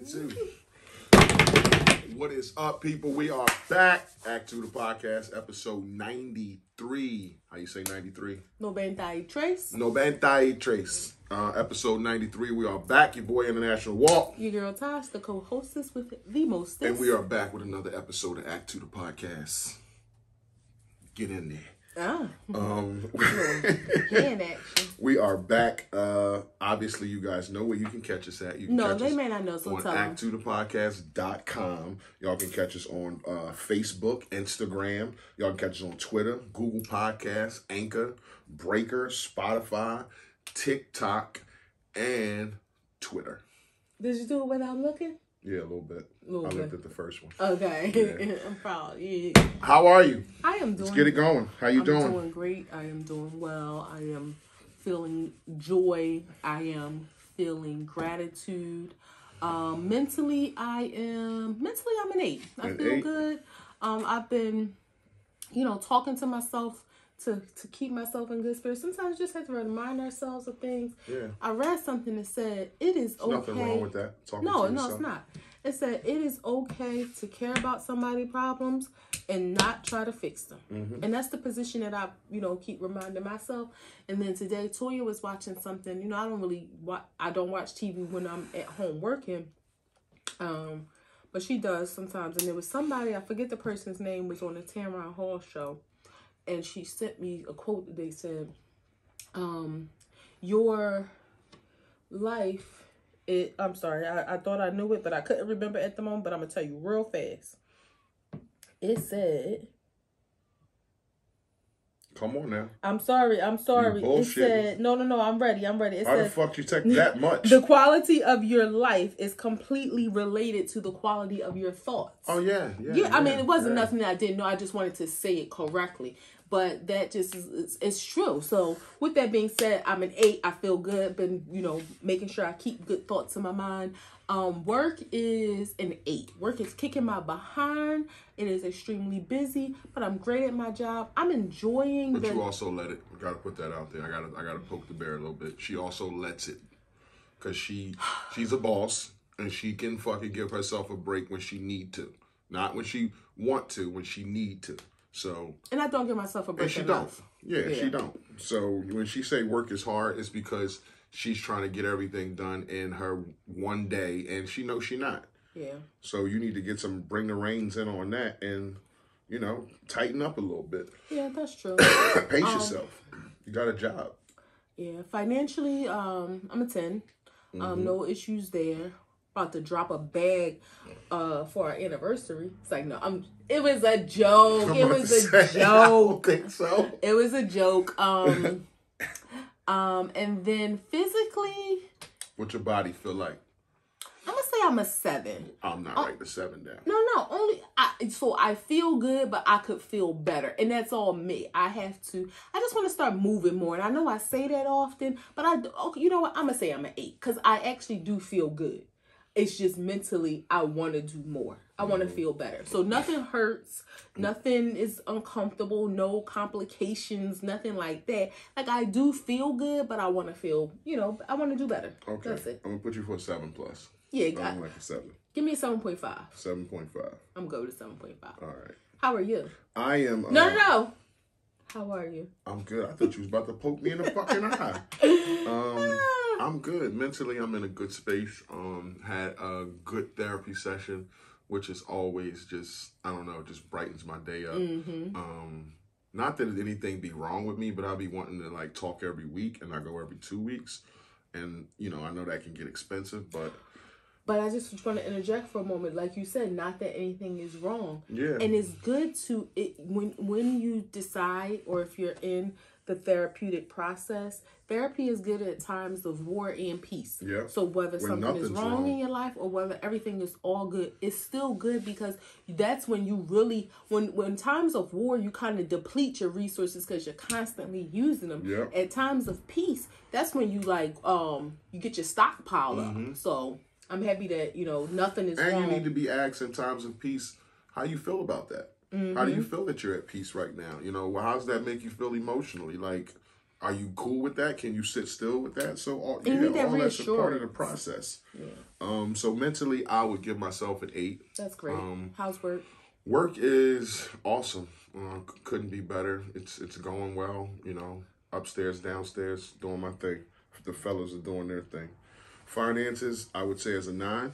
too. What is up, people? We are back. A2TP podcast, episode 93. How you say 93? 93. 93. Episode 93. We are back. Your boy, International Walk. Your girl, Tosh, the co-hostess with the mostest. And we are back with another episode of A2TP podcast. Get in there. Hand action. We are back. Obviously, you guys know where you can catch us at. You can catch they us may not know, so on tell them. A2TPodcast.com. Y'all can catch us on Facebook, Instagram. Y'all can catch us on Twitter, Google Podcasts, Anchor, Breaker, Spotify, TikTok, and Twitter. Did you do it without looking? Yeah, a little bit. I looked at the first one. Okay. Yeah. I'm proud. Yeah. How are you? I am doing. Let's get it going. How you doing? I'm doing great. I am doing well. I am feeling joy. I am feeling gratitude. Mentally, I'm an 8. I feel good. I've been, talking to myself to keep myself in good spirits. Sometimes you just have to remind ourselves of things. Yeah. I read something that said it is okay. Nothing wrong with that. No, it's not. It said it is okay to care about somebody's problems and not try to fix them. Mm-hmm. And that's the position that I, keep reminding myself. And then today, Toya was watching something. I don't watch TV when I'm at home working. But she does sometimes. And there was somebody, I forget the person's name, was on the Tamron Hall show. And she sent me a quote that they said, your life, I'm sorry, I thought I knew it, but I couldn't remember at the moment, but I'm going to tell you real fast. It said, come on now. I'm sorry. It said, no, I'm ready. It How said, the fuck you take that much? The quality of your life is completely related to the quality of your thoughts. Oh, yeah. I mean, it wasn't nothing that I didn't know. I just wanted to say it correctly. But that just it's true. So with that being said, I'm an 8. I feel good. Been, making sure I keep good thoughts in my mind. Work is an 8. Work is kicking my behind. It is extremely busy, but I'm great at my job. I'm enjoying. But you also let it. I gotta put that out there. I gotta poke the bear a little bit. She also lets it, cause she's a boss and she can fucking give herself a break when she need to, not when she want to, when she need to. So. And I don't give myself a break. And she don't. Yeah, she don't. So when she say work is hard, it's because she's trying to get everything done in her one day, and she knows she not. Yeah. So you need to bring the reins in on that, and tighten up a little bit. Yeah, that's true. Pace yourself. You got a job. Yeah, financially, I'm a 10. Mm-hmm. No issues there. About to drop a bag for our anniversary. It's like, no, it was a joke. It was a joke. I don't think so. It was a joke. And then physically, what your body feel like? I'm gonna say I'm a 7. I'm not writing the 7 down. No, so I feel good, but I could feel better, and that's all me. I just want to start moving more, and I know I say that often, but you know what? I'm gonna say I'm an 8 because I actually do feel good. It's just mentally, I want to do more. I want to feel better. So nothing hurts. Nothing is uncomfortable. No complications. Nothing like that. Like, I do feel good, but I want to feel, I want to do better. Okay. That's it. I'm going to put you for a 7+. Yeah. I'm like a 7. Give me a 7.5. 7.5. I'm good with a 7.5. All right. How are you? I am. No. How are you? I'm good. I thought you was about to poke me in the fucking eye. I'm good. Mentally, I'm in a good space. Had a good therapy session, which is always just brightens my day up. Mm-hmm. Not that anything be wrong with me, but I'll be wanting to talk every week, and I go every 2 weeks. And, I know that can get expensive, but I just want to interject for a moment. Like you said, not that anything is wrong. Yeah. And it's good to, when you decide, or if you're in the therapeutic process, therapy is good at times of war and peace. Yeah. So whether something is wrong in your life or whether everything is all good, it's still good, because that's when you really, when times of war, you kind of deplete your resources because you're constantly using them. Yeah. At times of peace, that's when you you get your stockpile up. Mm-hmm. So I'm happy that, nothing is wrong. And you need to be asked in times of peace how you feel about that. Mm-hmm. How do you feel that you're at peace right now? How does that make you feel emotionally? Are you cool with that? Can you sit still with that? So all that's a part of the process. Yeah. So mentally, I would give myself an 8. That's great. How's work? Work is awesome. Couldn't be better. It's going well. Upstairs, downstairs, doing my thing. The fellas are doing their thing. Finances, I would say, is a 9.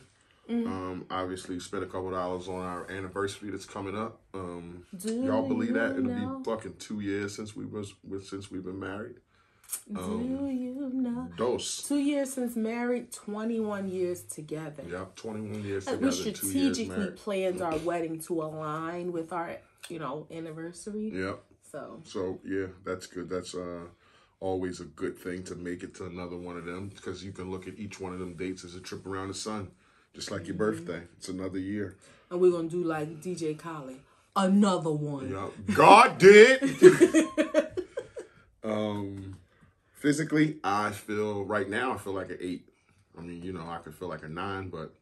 Obviously, spent a couple $dollars on our anniversary that's coming up. Y'all believe that? It'll be fucking 2 years since we've been married. Do you know? 2 years since married, 21 years together. Yep, 21 years together. We strategically planned our wedding to align with our, anniversary. Yep. So yeah, that's good. That's always a good thing to make it to another one of them, because you can look at each one of them dates as a trip around the sun, just like your birthday. It's another year. And we're gonna do like DJ Khaled, another one. Yep. God did. Physically, I feel like an 8. I mean, I could feel like a 9, but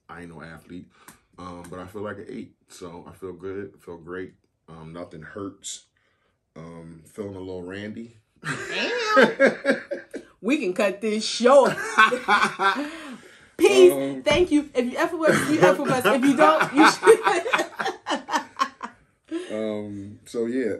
I ain't no athlete. But I feel like an 8. So I feel good. I feel great. Nothing hurts. Feeling a little randy. Damn. We can cut this short. Peace. Thank you. If you ever was, you ever was. If you don't, you should. So yeah.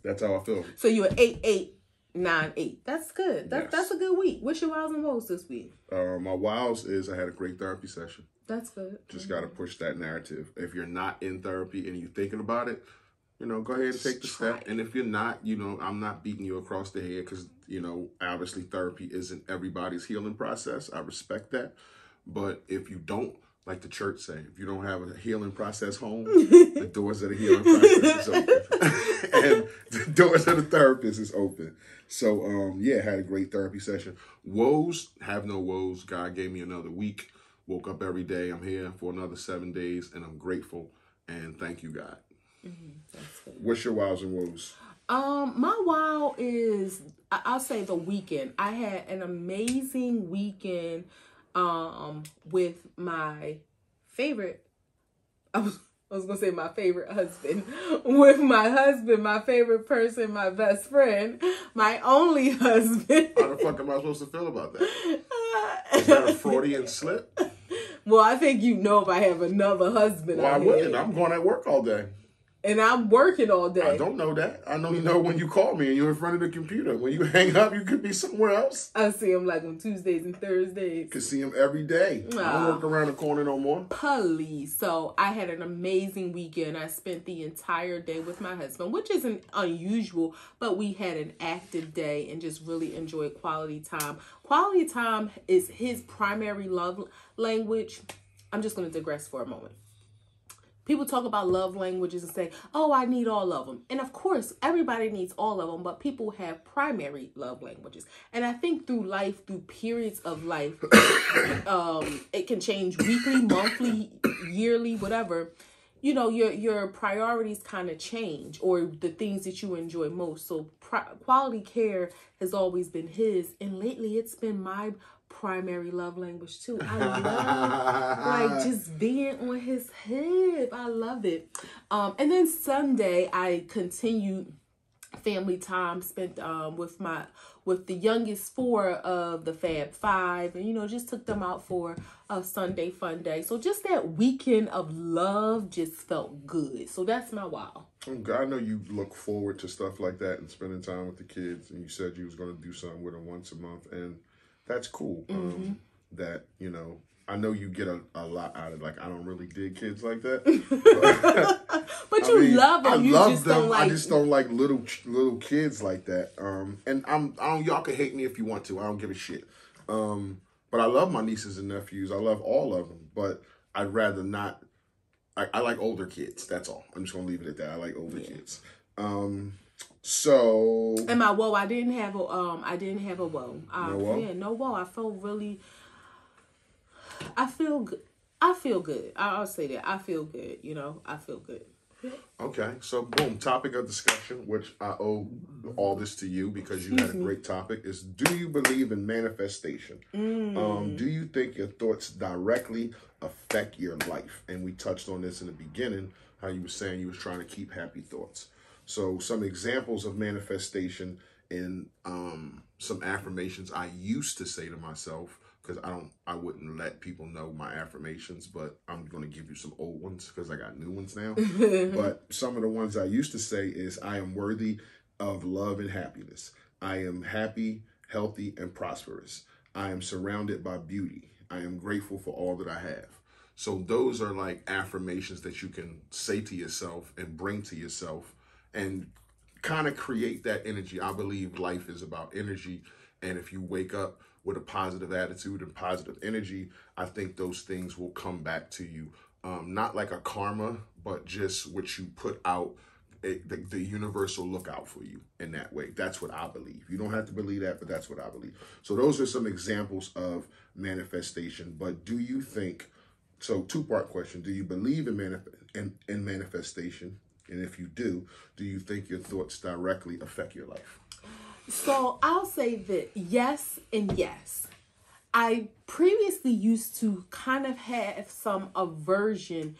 That's how I feel. So you're 8-8-9-8. That's good. That's a good week. What's your wows and woes this week? My wows is I had a great therapy session. That's good. Just got to push that narrative. If you're not in therapy and you're thinking about it, go ahead and take the step. And if you're not, I'm not beating you across the head, because, obviously therapy isn't everybody's healing process. I respect that. But if you don't, like the church say, if you don't have a healing process home, the doors of the healing process is open. And the doors of the therapist is open. So, had a great therapy session. Woes, have no woes. God gave me another week. Woke up every day. I'm here for another 7 days, and I'm grateful. And thank you, God. That's good. What's your wows and woes? My wow is, I'll say the weekend. I had an amazing weekend with my favorite, I was going to say my favorite husband, with my husband, my favorite person, my best friend, my only husband. How the fuck am I supposed to feel about that? Is that a Freudian slip? Well, I think if I have another husband. Well, I wouldn't. I'm going at work all day. And I'm working all day. I don't know that. I know when you call me and you're in front of the computer. When you hang up, you could be somewhere else. I see him like on Tuesdays and Thursdays. You could see him every day. I don't work around the corner no more. Please. So I had an amazing weekend. I spent the entire day with my husband, which isn't unusual, but we had an active day and just really enjoyed quality time. Quality time is his primary love language. I'm just going to digress for a moment. People talk about love languages and say, oh, I need all of them. And of course, everybody needs all of them, but people have primary love languages. And I think through life, through periods of life, it can change weekly, monthly, yearly, whatever. Your priorities kind of change, or the things that you enjoy most. So quality care has always been his. And lately it's been my primary love language too. I love just being on his hip. I love it. And then Sunday I continued family time spent with the youngest 4 of the Fab 5, and just took them out for a Sunday fun day. So just that weekend of love just felt good. So that's my wow. I know you look forward to stuff like that and spending time with the kids, and you said you was going to do something with them once a month, and that's cool. That, I know you get a lot out of it. Like, I don't really dig kids like that. But love them. I love them. I just don't like little kids like that. And y'all can hate me if you want to. I don't give a shit. But I love my nieces and nephews. I love all of them. But I'd rather not. I like older kids. That's all. I'm just gonna leave it at that. I like older kids. So. And my woe, I didn't have a woe. No woe? Yeah, no woe. I felt really. I feel good. I feel good. I'll say that. I feel good. I feel good. Okay, so boom, topic of discussion, which I owe all this to you because you had a great topic, is do you believe in manifestation? Do you think your thoughts directly affect your life? And we touched on this in the beginning, how you were saying you was trying to keep happy thoughts. So some examples of manifestation in some affirmations I used to say to myself, because I wouldn't let people know my affirmations, but I'm going to give you some old ones because I got new ones now. But some of the ones I used to say is, I am worthy of love and happiness. I am happy, healthy, and prosperous. I am surrounded by beauty. I am grateful for all that I have. So those are like affirmations that you can say to yourself and bring to yourself and kind of create that energy. I believe life is about energy. And if you wake up with a positive attitude and positive energy, I think those things will come back to you. Not like a karma, but just what you put out, the universe will look out for you in that way. That's what I believe. You don't have to believe that, but that's what I believe. So those are some examples of manifestation. But do you think, so two-part question, do you believe in manifestation? And if you do you think your thoughts directly affect your life? So I'll say that yes and yes. I previously used to kind of have some aversion.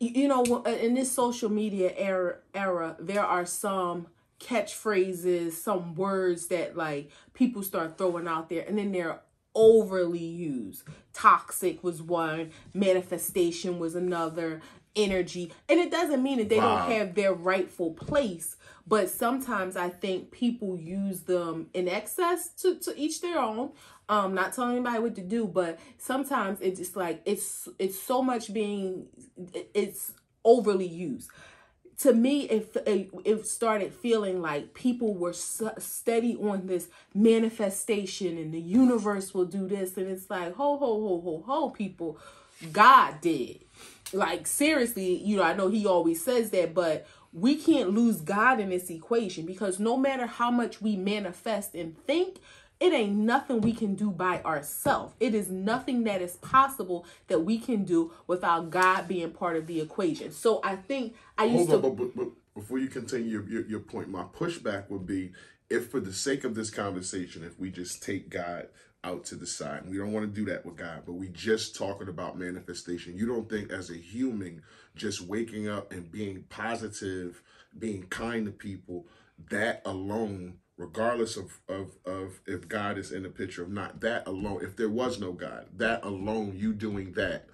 You know, in this social media era, there are some catchphrases, some words that like people start throwing out there, and then they're overly used. Toxic was one, manifestation was another, energy. And it doesn't mean that they don't have their rightful place, but sometimes I think people use them in excess to each their own. Not telling anybody what to do, but sometimes it's just like it's so much it's overly used. To me, it started feeling like people were steady on this manifestation and the universe will do this. And it's like, ho, people, God did. Like, seriously, you know, I know he always says that, but we can't lose God in this equation, because no matter how much we manifest and think, it ain't nothing we can do by ourselves. It is nothing that is possible that we can do without God being part of the equation. So I think I used to... But before you continue your point, my pushback would be, if for the sake of this conversation, if we just take God out to the side, and we don't want to do that with God, but we just talking about manifestation, you don't think as a human, just waking up and being positive, being kind to people, that alone, regardless of if God is in the picture or not, that alone, if there was no God, that alone, you doing that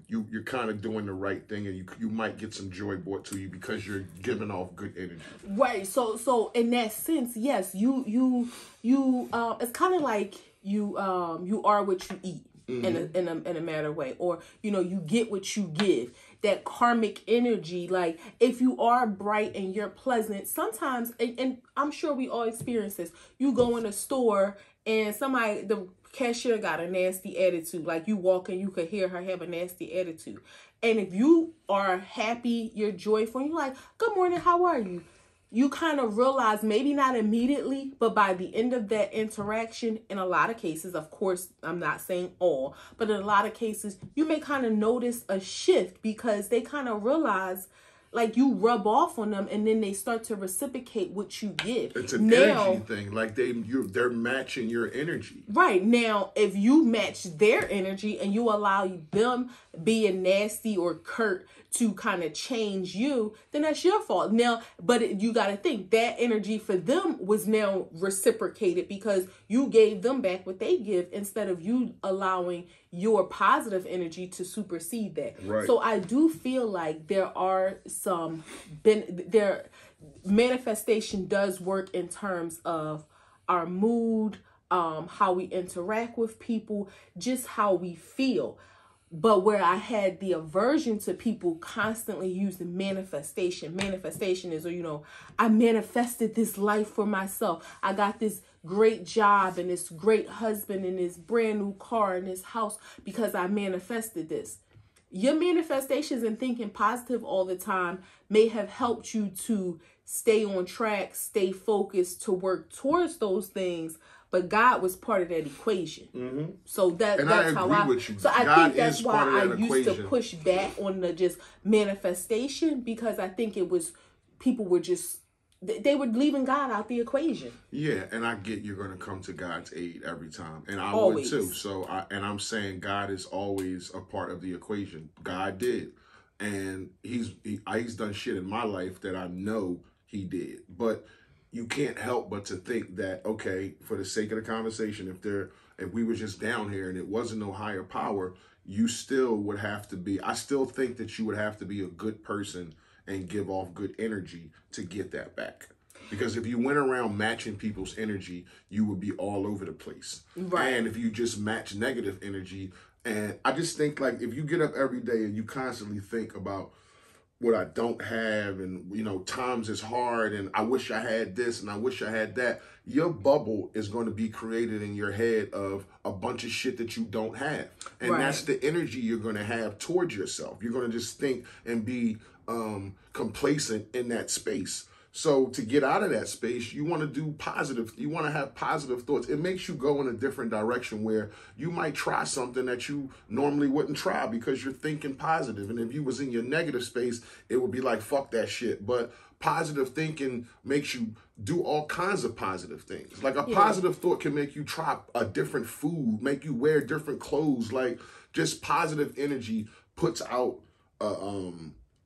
you're kind of doing the right thing, and you might get some joy brought to you because you're giving off good energy. Right. So in that sense, yes, you it's kind of like you are what you eat. Mm-hmm. in a matter of way, or you know, you get what you give. That karmic energy, like if you are bright and you're pleasant, sometimes, and I'm sure we all experience this, you go in a store and the cashier got a nasty attitude. Like, you walk in, you could hear her have a nasty attitude. And if you are happy, you're joyful, and you're like, good morning, how are you? You kind of realize, maybe not immediately, but by the end of that interaction, in a lot of cases, of course, I'm not saying all, but in a lot of cases, you may kind of notice a shift, because they kind of realize, like, you rub off on them, and then they start to reciprocate what you give. It's an energy thing. Like, they're matching your energy. Right. Now, if you match their energy and you allow them being nasty or curt to kind of change you, then that's your fault. Now, but you got to think, that energy for them was now reciprocated, because you gave them back what they give, instead of you allowing your positive energy to supersede that. Right. So I do feel like there are manifestation does work in terms of our mood, how we interact with people, just how we feel. But where I had the aversion to people constantly using manifestation is, you know, I manifested this life for myself. I got this great job and this great husband and this brand new car and this house because I manifested this. Your manifestations and thinking positive all the time may have helped you to stay on track, stay focused, to work towards those things. But God was part of that equation. Mm-hmm. So that's how I agree with you. So I think that's why I used to push back on the just manifestation, because I think it was, people were just, they were leaving God out the equation. Yeah, and I get you're going to come to God's aid every time. And I always would too. So I'm saying God is always a part of the equation. God did. and he's done shit in my life that I know he did. But you can't help but to think that, okay, for the sake of the conversation, if we were just down here and it wasn't no higher power, you still would have to be, I still think that you would have to be a good person and give off good energy to get that back. Because if you went around matching people's energy, you would be all over the place. Right. And if you just match negative energy, and I just think, like, if you get up every day and you constantly think about what I don't have, and, you know, times is hard, and I wish I had this and I wish I had that, your bubble is going to be created in your head of a bunch of shit that you don't have. And right. That's the energy you're going to have towards yourself. You're going to just think and be complacent in that space. So to get out of that space, you want to do positive. You want to have positive thoughts. It makes you go in a different direction where you might try something that you normally wouldn't try because you're thinking positive. And if you was in your negative space, it would be like, fuck that shit. But positive thinking makes you do all kinds of positive things. Like a positive thought can make you try a different food, make you wear different clothes. Like just positive energy puts out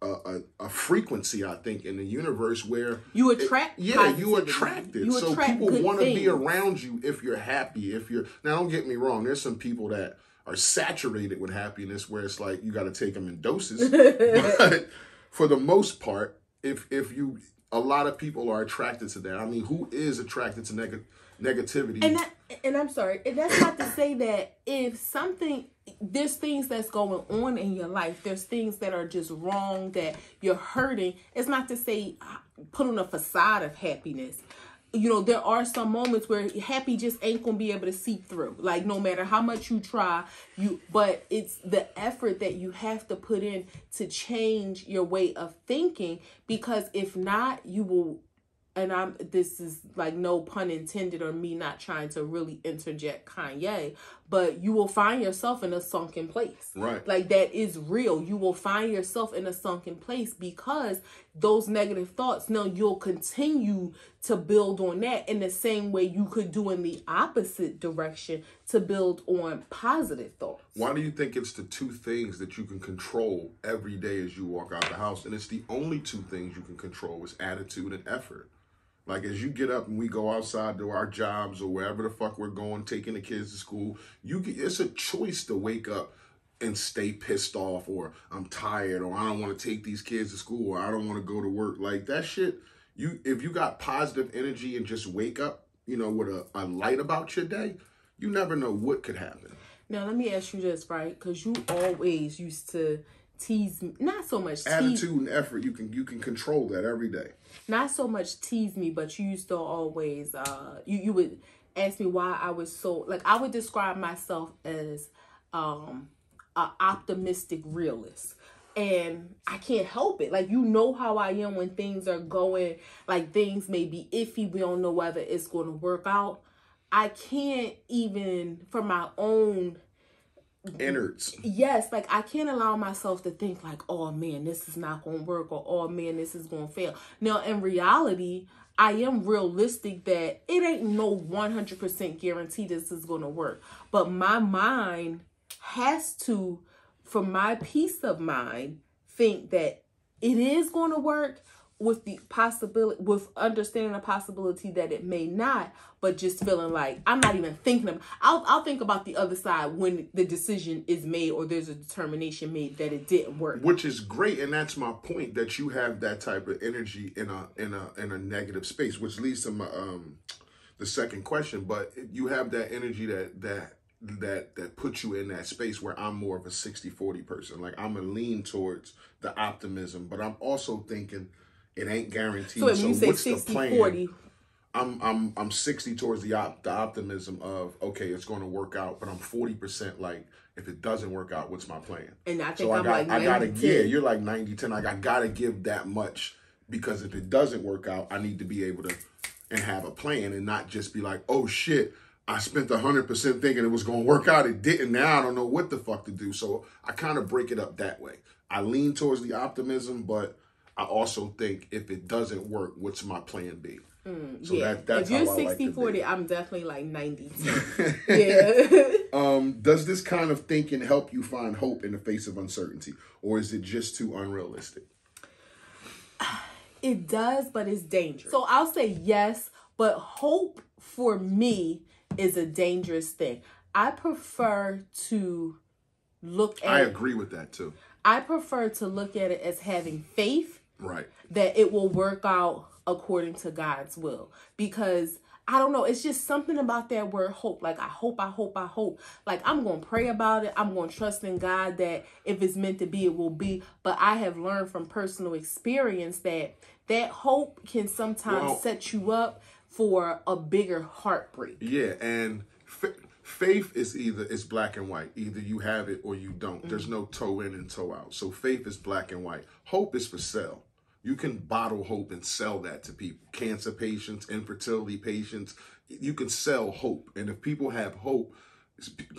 a frequency, I think, in the universe where you attract. You attract it. So people want to be around you if you're happy. Now, don't get me wrong. There's some people that are saturated with happiness where it's like you got to take them in doses. But for the most part, a lot of people are attracted to that. I mean, who is attracted to negativity? And I'm sorry, and that's not to say that there's things that's going on in your life, there's things that are just wrong, that you're hurting. It's not to say put on a facade of happiness. You know, there are some moments where happy just ain't gonna be able to seep through. Like no matter how much you try, but it's the effort that you have to put in to change your way of thinking, because if not, you will. And this is like no pun intended, or me not trying to really interject Kanye, but you will find yourself in a sunken place. Right. Like that is real. You will find yourself in a sunken place because those negative thoughts, now you'll continue to build on that in the same way you could do in the opposite direction to build on positive thoughts. Why do you think it's the two things that you can control every day as you walk out the house? And it's the only two things you can control is attitude and effort. Like, as you get up and we go outside to our jobs or wherever the fuck we're going, taking the kids to school, it's a choice to wake up and stay pissed off, or I'm tired, or I don't want to take these kids to school, or I don't want to go to work. Like, that shit, if you got positive energy and just wake up, you know, with a light about your day, you never know what could happen. Now, let me ask you this, right? Because you always used to tease me, not so much attitude and effort, you can control that every day. Not so much tease me, but you used to always you would ask me why I was so, like, I would describe myself as an optimistic realist, and I can't help it. Like, you know how I am when things are going, like, things may be iffy, we don't know whether it's going to work out. I can't even, for my own innards. Yes, like I can't allow myself to think like, oh man, this is not going to work, or oh man, this is going to fail. Now, in reality, I am realistic that it ain't no 100% guarantee this is going to work. But my mind has to, for my peace of mind, think that it is going to work, with the possibility, with understanding the possibility that it may not, but just feeling like I'm not even thinking of, I'll think about the other side when the decision is made or there's a determination made that it didn't work. Which is great, and that's my point, that you have that type of energy in a negative space, which leads to my the second question. But you have that energy that puts you in that space where I'm more of a 60-40 person. Like, I'm a lean towards the optimism, but I'm also thinking it ain't guaranteed. So if you say what's 60, the plan? 40. I'm 60 towards the optimism of, okay, it's going to work out, but I'm 40% like, if it doesn't work out, what's my plan? And I think I gotta, you're like 90-10. I gotta give that much, because if it doesn't work out, I need to be able to and have a plan and not just be like, oh shit, I spent 100% thinking it was going to work out. It didn't. Now I don't know what the fuck to do. So I kind of break it up that way. I lean towards the optimism, but I also think if it doesn't work, what's my plan B? So yeah. that's if you're how I 60, like 40, to I'm definitely like 90. Yeah. Does this kind of thinking help you find hope in the face of uncertainty, or is it just too unrealistic? It does, but it's dangerous. So I'll say yes, but hope for me is a dangerous thing. I prefer to look at I agree with that too. I prefer to look at it as having faith, right, that it will work out according to God's will. Because I don't know, it's just something about that word hope. Like, I hope. Like, I'm going to pray about it. I'm going to trust in God that if it's meant to be, it will be. But I have learned from personal experience that hope can sometimes set you up for a bigger heartbreak. Yeah, and faith is it's black and white. Either you have it or you don't. Mm-hmm. There's no toe in and toe out. So faith is black and white. Hope is for sale. You can bottle hope and sell that to people. Cancer patients, infertility patients, you can sell hope. And if people have hope,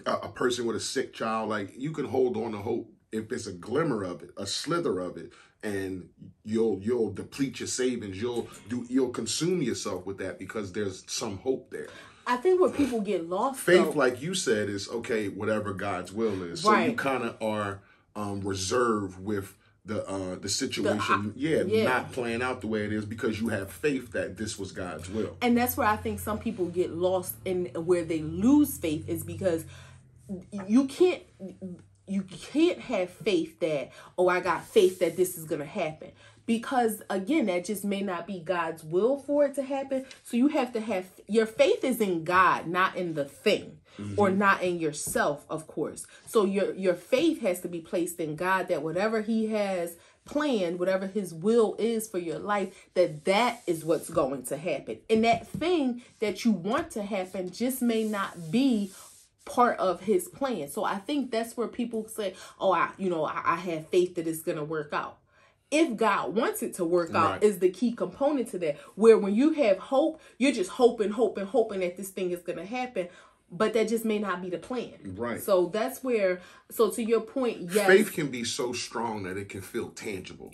a person with a sick child, like, you can hold on to hope if it's a glimmer of it, a slither of it, and you'll deplete your savings. You'll consume yourself with that because there's some hope there. I think where people get lost, faith, like you said, is okay, whatever God's will is. So you kind of are reserved with the situation, not playing out the way it is because you have faith that this was God's will. And that's where I think some people get lost, in where they lose faith is because you can't have faith that, I got faith that this is going to happen. Because, again, that just may not be God's will for it to happen. So you have to have, your faith is in God, not in the thing. Mm-hmm. Or not in yourself, of course. So your faith has to be placed in God, that whatever he has planned, whatever his will is for your life, that is what's going to happen. And that thing that you want to happen just may not be part of his plan. So I think that's where people say, I have faith that it's going to work out. If God wants it to work out is the key component to that. Where when you have hope, you're just hoping that this thing is going to happen. But that just may not be the plan. Right. So that's where, to your point, yes. Faith can be so strong that it can feel tangible.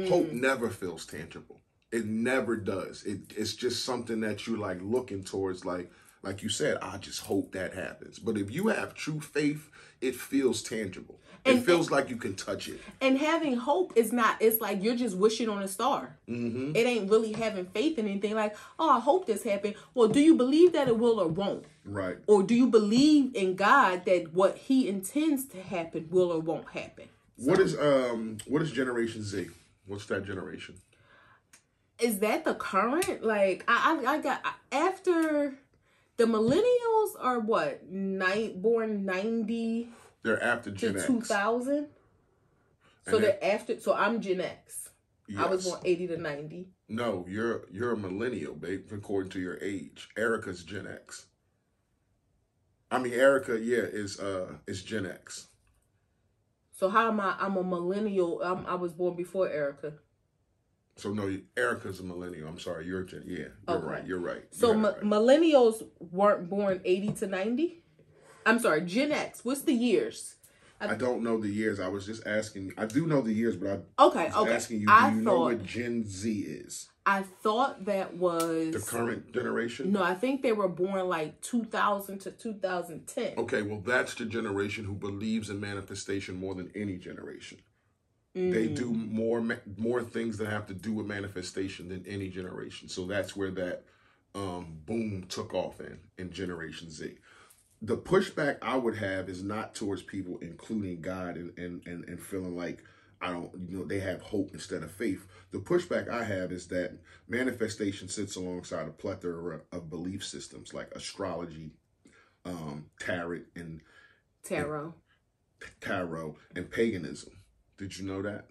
Hope never feels tangible. It never does. It's just something that you're like looking towards, like you said, I just hope that happens. But if you have true faith, it feels tangible. It feels like you can touch it. And having hope is not, it's like you're just wishing on a star. Mm-hmm. It ain't really having faith in anything like, I hope this happens. Well, do you believe that it will or won't? Right. Or do you believe in God that what he intends to happen will or won't happen? So, what is Generation Z? What's that generation? Is that the current? Like, I got, after the millennials are what? Born 90... They're after Gen X. 2000. So they're after. So I'm Gen X. Yes. I was born 80 to 90. No, you're a millennial, babe, according to your age. Erica's Gen X. I mean, Erica, is Gen X. So how am I? I'm a millennial. I was born before Erica. So no, Erica's a millennial. I'm sorry, you're Gen. Yeah, you're okay. right. You're right. So millennials weren't born 80 to 90. I'm sorry, Gen X. What's the years? I don't know the years. I was just asking. I do know the years, but I was asking you, do you know what Gen Z is? I thought that was... the current generation? No, I think they were born like 2000 to 2010. Okay, well, that's the generation who believes in manifestation more than any generation. They do more things that have to do with manifestation than any generation. So that's where that boom took off in Generation Z. The pushback I would have is not towards people including God and feeling like they have hope instead of faith. The pushback I have is that manifestation sits alongside a plethora of belief systems like astrology, tarot and paganism. Did you know that?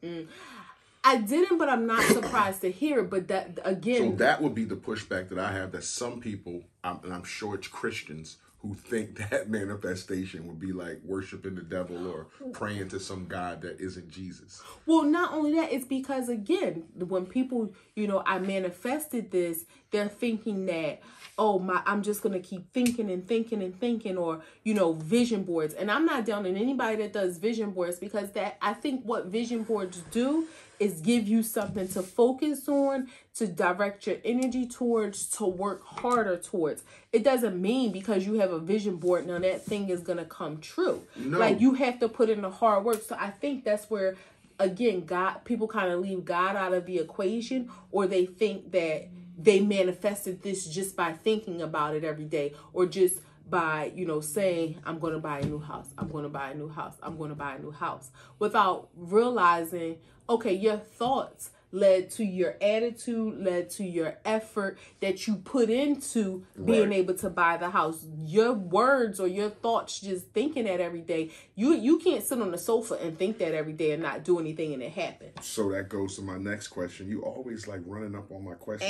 I didn't, but I'm not surprised to hear it. But that, again... So that would be the pushback that I have, that some people, and I'm sure it's Christians, who think that manifestation would be like worshiping the devil or praying to some God that isn't Jesus. Well, not only that, it's because, again, when people, I manifested this, they're thinking that, I'm just going to keep thinking and thinking and thinking, or, vision boards. And I'm not down on anybody that does vision boards, because I think what vision boards do is give you something to focus on, to direct your energy towards, to work harder towards. It doesn't mean because you have a vision board, now that thing is going to come true. No. Like, you have to put in the hard work. So I think that's where, again, people kind of leave God out of the equation, or they think that they manifested this just by thinking about it every day, or just by, saying, I'm going to buy a new house. I'm going to buy a new house. I'm going to buy a new house, without realizing, okay, your thoughts led to your attitude, led to your effort that you put into being able to buy the house. Your words or your thoughts, just thinking that every day, you can't sit on the sofa and think that every day and not do anything, and it happens. So that goes to my next question. You always like running up on my question.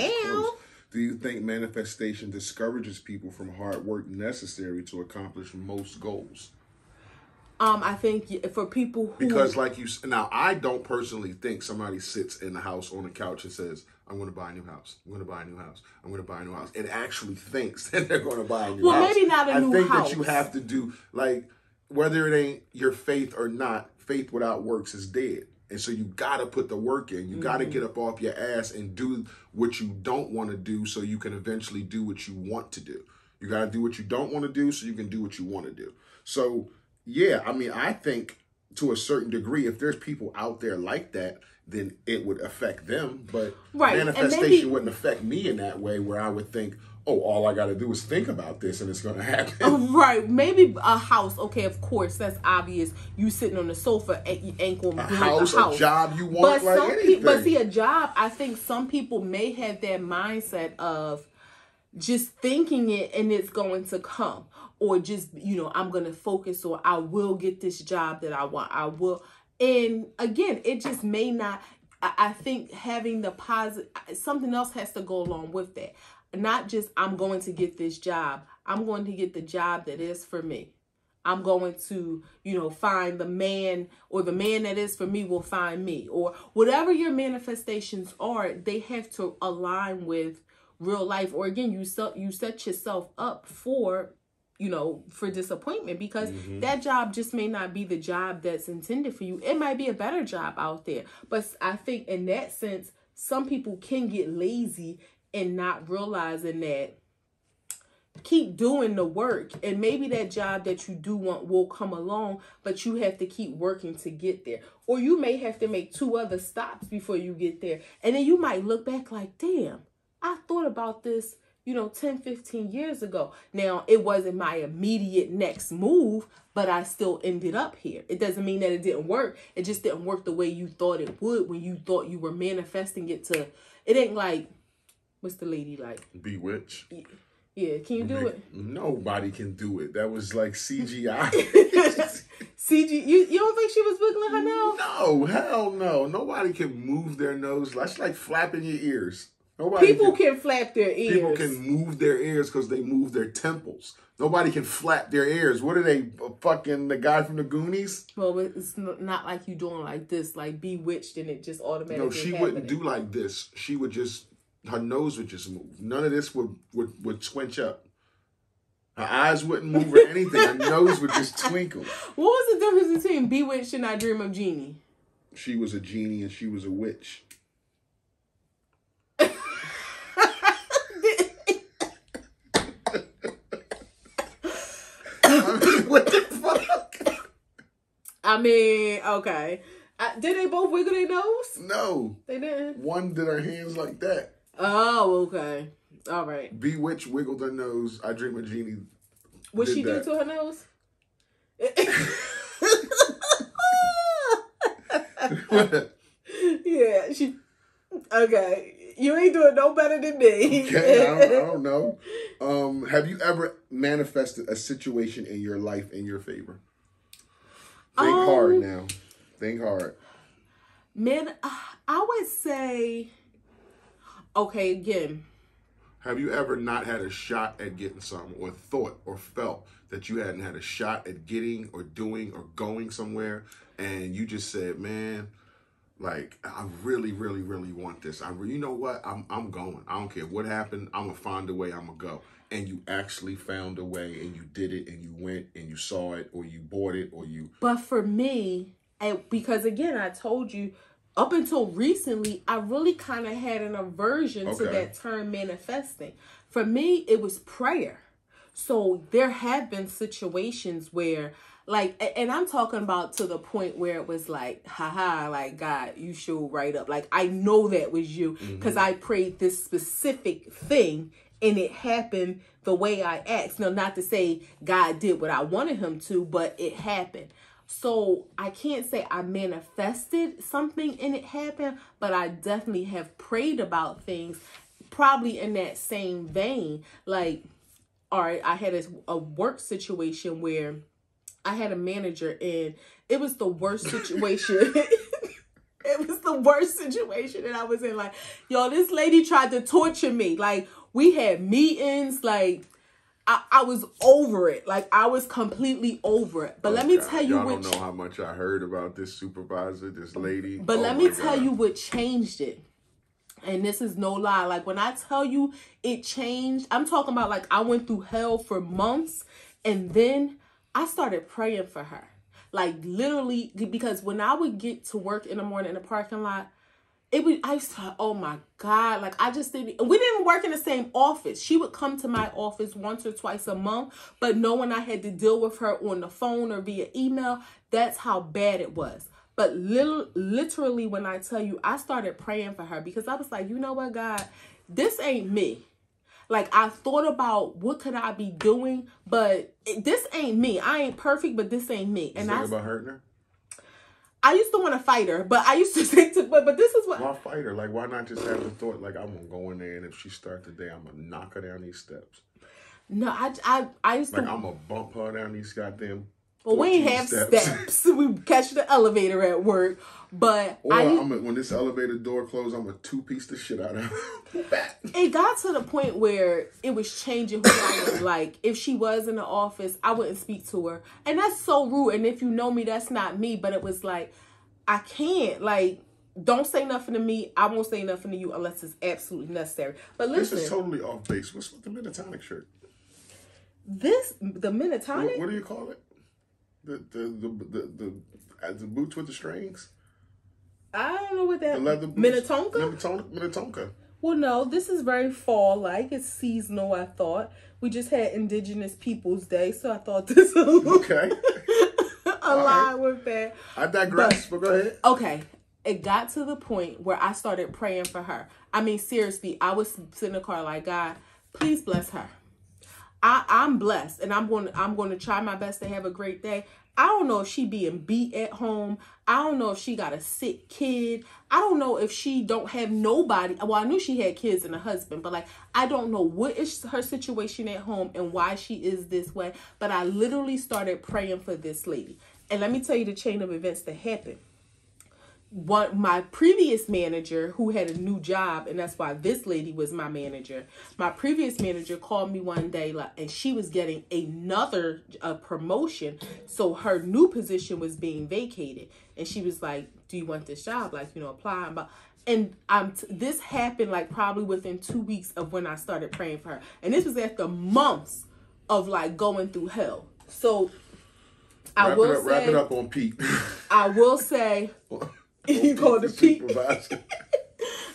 Do you think manifestation discourages people from hard work necessary to accomplish most goals? I think for people who... Because now I don't personally think somebody sits in the house on the couch and says, I'm going to buy a new house. I'm going to buy a new house. I'm going to buy a new house. And actually thinks that they're going to buy a new house. Well, maybe not a new house. I think that you have to do, like, whether it ain't your faith or not, faith without works is dead. And so you got to put the work in. You got to get up off your ass and do what you don't want to do so you can eventually do what you want to do. You got to do what you don't want to do so you can do what you want to do. So, yeah, I mean, I think to a certain degree, if there's people out there like that, then it would affect them. But manifestation wouldn't affect me in that way, where I would think, oh, all I got to do is think about this and it's going to happen. Right. Maybe a house. Okay, of course, that's obvious. You sitting on the sofa, you ain't going to build a house. A job you want, anything. But see, a job, I think some people may have that mindset of just thinking it and it's going to come. Or just, I'm going to focus, or I will get this job that I want. I will. And again, it just may not. I think having the positive, something else has to go along with that. Not just, I'm going to get this job. I'm going to get the job that is for me. I'm going to, find the man, or the man that is for me will find me, or whatever your manifestations are, they have to align with real life. Or again, you set yourself up for disappointment, because that job just may not be the job that's intended for you. It might be a better job out there. But I think in that sense, some people can get lazy and not realizing that keep doing the work, and maybe that job that you do want will come along, but you have to keep working to get there. Or you may have to make 2 other stops before you get there. And then you might look back like, damn, I thought about this 10, 15 years ago. Now, it wasn't my immediate next move, but I still ended up here. It doesn't mean that it didn't work. It just didn't work the way you thought it would, when you thought you were manifesting it to... It ain't like... What's the lady like? Bewitched. Yeah, can you do it? Nobody can do it. That was like CGI. CG. You don't think she was wiggling her nose? No, hell no. Nobody can move their nose. That's like flapping your ears. People can flap their ears. People can move their ears because they move their temples. Nobody can flap their ears. What are they, fucking the guy from the Goonies? Well, it's not like you doing like this, like Bewitched, and it just automatically. No, she wouldn't do like this. She would just, her nose would just move. None of this would twinge up. Her eyes wouldn't move or anything. Her nose would just twinkle. What was the difference between Bewitched and I Dream of Jeannie? She was a genie and she was a witch. What the fuck? I mean, okay. Did they both wiggle their nose? No. They didn't? One did her hands like that. Oh, okay. All right. Bewitched wiggled her nose. I Dream of Jeannie. What she do to her nose? Yeah, she... Okay. You ain't doing no better than me. Okay, I don't know. Have you ever manifested a situation in your life in your favor? Think hard now. Think hard. Man, I would say... Okay, again. Have you ever not had a shot at getting something, or thought or felt that you hadn't had a shot at getting or doing or going somewhere, and you just said, man, Like, I really, really, really want this. You know what? I'm going. I don't care what happened. I'm gonna find a way. I'm gonna go. And you actually found a way, and you did it, and you went, and you saw it, or you bought it, or you. But for me, because again, I told you, up until recently, I really kind of had an aversion to that term manifesting. For me, it was prayer. So there have been situations where, like, and I'm talking about to the point where it was like, haha, like, God, you showed right up. Like, I know that was you because I prayed this specific thing and it happened the way I asked. Now, not to say God did what I wanted him to, but it happened. So I can't say I manifested something and it happened, but I definitely have prayed about things probably in that same vein. Like, all right, I had a work situation where I had a manager and it was the worst situation. It was the worst situation that I was in. Like, yo, this lady tried to torture me. Like, we had meetings. Like, I was over it. Like, I was completely over it. But let me tell you y'all don't know how much I heard about this supervisor, this lady. But let me tell you what changed it. And this is no lie. Like, when I tell you it changed, I'm talking about, like, I went through hell for months. And then I started praying for her. Like, literally, because when I would get to work in the morning in the parking lot, I used to, oh my God, like, I just didn't, we didn't work in the same office. She would come to my office once or twice a month, but knowing I had to deal with her on the phone or via email, that's how bad it was. But literally, when I tell you, I started praying for her because I was like, you know what, God, this ain't me. Like, I thought about what could I be doing, but this ain't me. I ain't perfect, but this ain't me. And I about hurting her? I used to want to fight her, but I used to think but this is what. Why fight her? Like, why not just have the thought, like, I'm going to go in there and if she starts the day, I'm going to knock her down these steps. No, I used to. Like, I'm going to bump her down these goddamn. Well, we ain't have steps. We catch the elevator at work. But when this elevator door closed, I'm going to two-piece the shit out of her. It got to the point where it was changing who I was like. If she was in the office, I wouldn't speak to her. And that's so rude. And if you know me, that's not me. But it was like, I can't. Like, don't say nothing to me. I won't say nothing to you unless it's absolutely necessary. But listen. This is totally off base. What's with the Minotonic shirt? The Minotonic? What do you call it? The boots with the strings? I don't know what that. The leather boots. Minnetonka. Well, no, this is very fall-like. It's seasonal, I thought. We just had Indigenous Peoples Day, so I thought this would okay. align with that. I digress, but go ahead. Okay. It got to the point where I started praying for her. I mean, seriously, I was sitting in the car like, God, please bless her. I'm blessed, and I'm going to try my best to have a great day. I don't know if she being beat at home. I don't know if she got a sick kid. I don't know if she don't have nobody. Well, I knew she had kids and a husband, but like, I don't know what is her situation at home and why she is this way. But I literally started praying for this lady. And let me tell you the chain of events that happened. My previous manager, who had a new job, and that's why this lady was my manager. My previous manager called me one day, and she was getting another promotion, so her new position was being vacated, and she was like, "Do you want this job? Like, apply." And this happened like probably within 2 weeks of when I started praying for her, and this was after months of like going through hell. So wrap it up on Pete. I will say. You call the supervisor.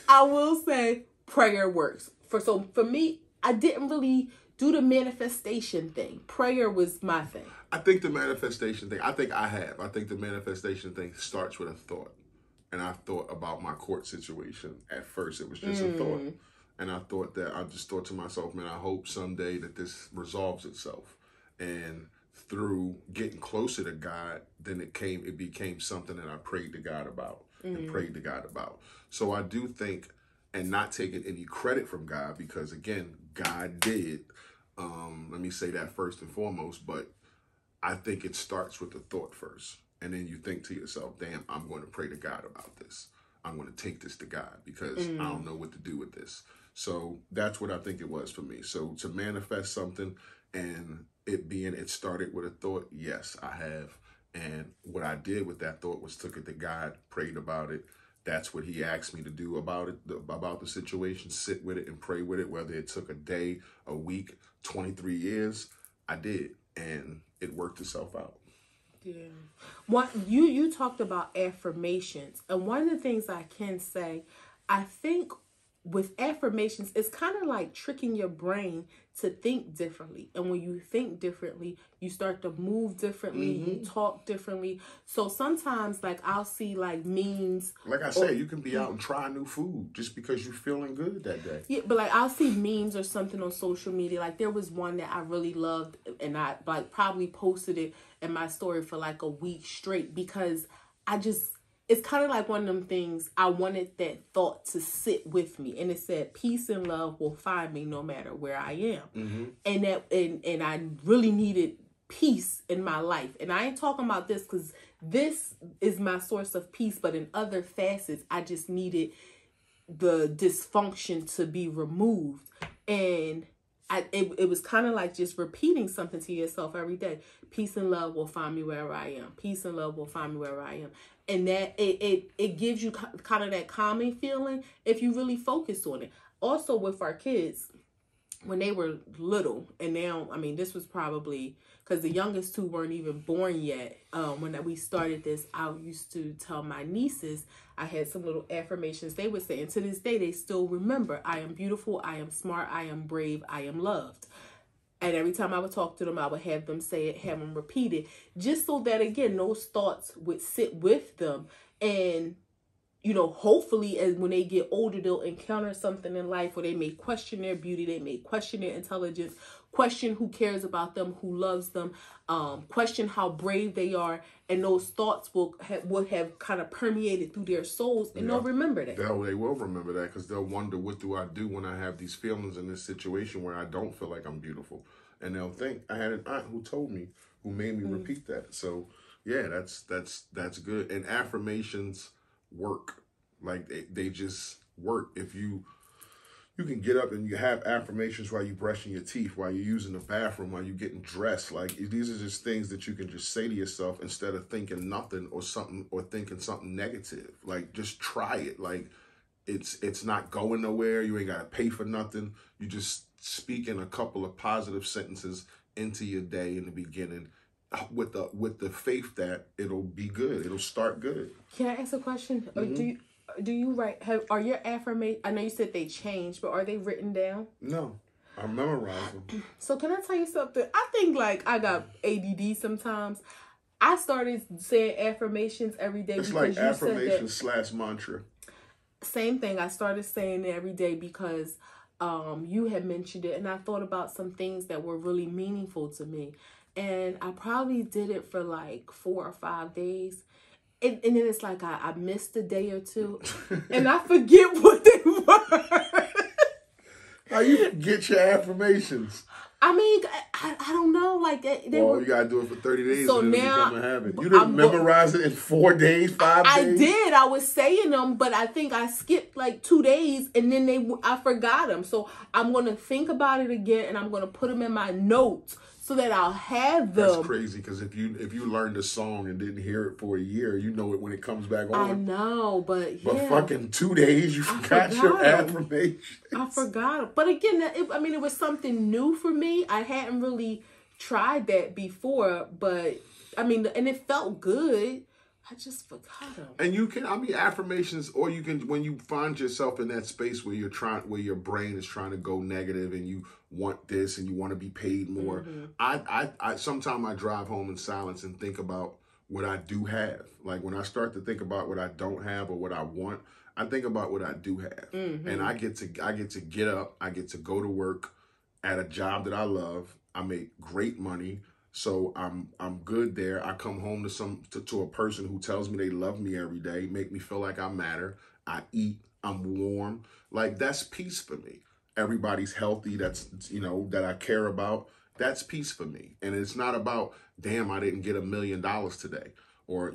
I will say prayer works. For me, I didn't really do the manifestation thing. Prayer was my thing. I think the manifestation thing, I think the manifestation thing starts with a thought. And I thought about my court situation. At first, it was just a thought. And I just thought to myself, man, I hope someday that this resolves itself. And through getting closer to God, then it became something that I prayed to God about and prayed to God about. So I do think, and not taking any credit from God, because again, God did. Let me say that first and foremost, but I think it starts with the thought first. And then you think to yourself, damn, I'm going to pray to God about this. I'm going to take this to God because I don't know what to do with this. So that's what I think it was for me. So to manifest something and it started with a thought. Yes, I have. And what I did with that thought was took it to God, prayed about it, that's what he asked me to do about it, about the situation. Sit with it and pray with it. Whether it took a day, a week, 23 years, I did, and it worked itself out. Yeah. What you talked about affirmations, and one of the things I can say, I think with affirmations, it's kind of like tricking your brain to think differently. And when you think differently, you start to move differently, you talk differently. So sometimes, like, I'll see like memes. Like I said, you can be out and try new food just because you're feeling good that day. Yeah, but like I'll see memes or something on social media. Like there was one that I really loved, and I like probably posted it in my story for like a week straight, because it's kind of like one of them things. I wanted that thought to sit with me, and it said, "Peace and love will find me no matter where I am." And I really needed peace in my life. And I ain't talking about this because this is my source of peace, but in other facets, I just needed the dysfunction to be removed. And it was kind of like just repeating something to yourself every day. Peace and love will find me wherever I am. Peace and love will find me wherever I am. And that it gives you kind of that calming feeling if you really focus on it. Also with our kids, when they were little, and now, I mean, this was probably because the youngest two weren't even born yet. When we started this, I used to tell my nieces, I had some little affirmations they would say, and to this day, they still remember. I am beautiful, I am smart, I am brave, I am loved. And every time I would talk to them, I would have them say it, have them repeat it, just so that, again, those thoughts would sit with them. And, you know, hopefully as when they get older, they'll encounter something in life where they may question their beauty, they may question their intelligence, question who cares about them, who loves them, question how brave they are. And those thoughts will have kind of permeated through their souls, and they'll remember that. They will remember that, because they'll wonder, what do I do when I have these feelings in this situation where I don't feel like I'm beautiful? And they'll think, I had an aunt who told me, who made me repeat that. So yeah, that's good. And affirmations work. Like they just work. If you can get up and you have affirmations while you're brushing your teeth, while you're using the bathroom, while you're getting dressed. Like, these are just things that you can just say to yourself instead of thinking nothing or something, or thinking something negative. Like, just try it. Like, it's not going nowhere. You ain't got to pay for nothing. You just speaking a couple of positive sentences into your day in the beginning, with the faith that it'll be good. It'll start good. Can I ask a question? Or do you write? Are your affirmations? I know you said they changed, but are they written down? No, I memorize them. So can I tell you something? I think like I got ADD sometimes. I started saying affirmations every day. It's like affirmation / mantra. Same thing. I started saying it every day because you had mentioned it, and I thought about some things that were really meaningful to me. And I probably did it for like 4 or 5 days. And then it's like I missed a day or two, and I forget what they were. How you get your affirmations? I mean, I don't know. Like you gotta do it for 30 days. So and now, become a habit. You didn't memorize it in 4 days, 5 days. I did. I was saying them, but I think I skipped like 2 days, and then I forgot them. So I'm gonna think about it again, and I'm gonna put them in my notes, so that I'll have them. That's crazy, because if you learned a song and didn't hear it for a year, you know it when it comes back on. I know, but yeah. But fucking 2 days, you forgot your affirmation. I forgot it. But again, it was something new for me. I hadn't really tried that before, but I mean, and it felt good. I just forgot them. And you can, affirmations, or you can, when you find yourself in that space where where your brain is trying to go negative and you want this and you want to be paid more. I sometimes I drive home in silence and think about what I do have. Like, when I start to think about what I don't have or what I want, I think about what I do have. And I get to get up, I get to go to work at a job that I love. I make great money. So I'm good there. I come home to a person who tells me they love me every day, make me feel like I matter. I eat, I'm warm. Like, that's peace for me. Everybody's healthy. That's, that I care about. That's peace for me. And it's not about, damn, I didn't get $1 million today. Or,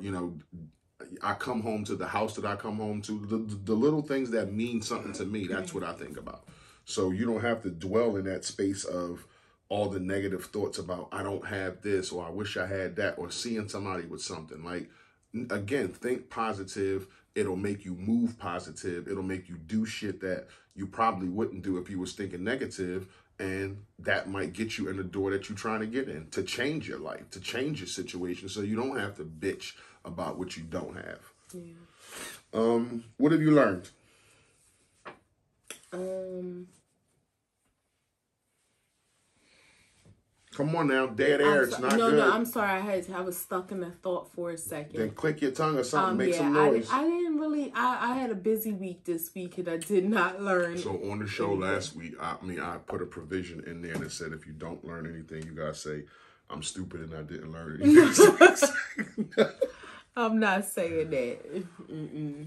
I come home to the house that I come home to. The little things that mean something to me, that's what I think about. So you don't have to dwell in that space of all the negative thoughts about, I don't have this, or I wish I had that, or seeing somebody with something. Like, again, think positive, It'll make you move positive. It'll make you do shit that you probably wouldn't do if you was thinking negative. And that might get you in the door that you're trying to get in, to change your life, to change your situation, so you don't have to bitch about what you don't have. Yeah. What have you learned? Come on now, dead air. It's not good. No, I'm sorry. I was stuck in a thought for a second. Then click your tongue or something. Make some noise. I didn't really. I had a busy week this week, and I did not learn. So on the show last week, I put a provision in there that said if you don't learn anything, you gotta say I'm stupid and I didn't learn anything. I'm not saying that.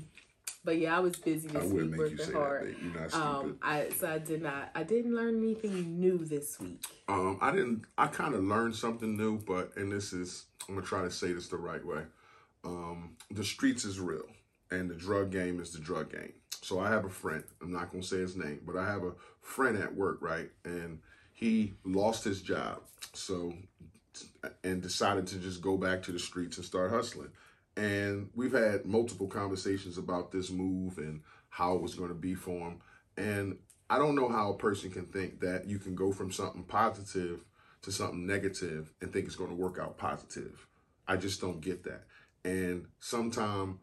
But yeah, I was busy this week working hard. You're not stupid. I didn't learn anything new this week. I kind of learned something new, and this is, I'm gonna try to say this the right way. The streets is real, and the drug game is the drug game. So I have a friend, I'm not gonna say his name, but I have a friend at work, right? And he lost his job, and decided to just go back to the streets and start hustling. And we've had multiple conversations about this move and how it was going to be for him. And I don't know how a person can think that you can go from something positive to something negative and think it's going to work out positive. I just don't get that. And sometimes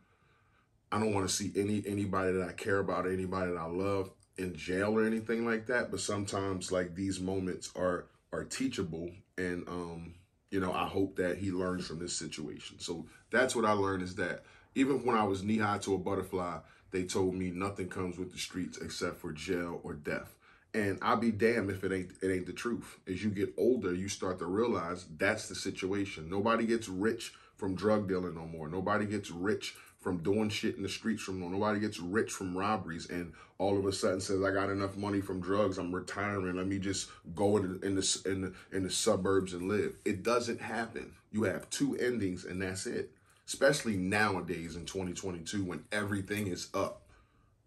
I don't want to see anybody that I care about, anybody that I love in jail or anything like that. But sometimes like these moments are teachable, and I hope that he learns from this situation. So that's what I learned, is that even when I was knee high to a butterfly, they told me nothing comes with the streets except for jail or death. And I'll be damned if it ain't the truth. As you get older, you start to realize that's the situation. Nobody gets rich from drug dealing no more. Nobody gets rich from doing shit in the streets no more. Nobody gets rich from robberies and all of a sudden says, I got enough money from drugs, I'm retiring, let me just go in the suburbs and live. It doesn't happen. You have two endings and that's it. Especially nowadays in 2022 when everything is up.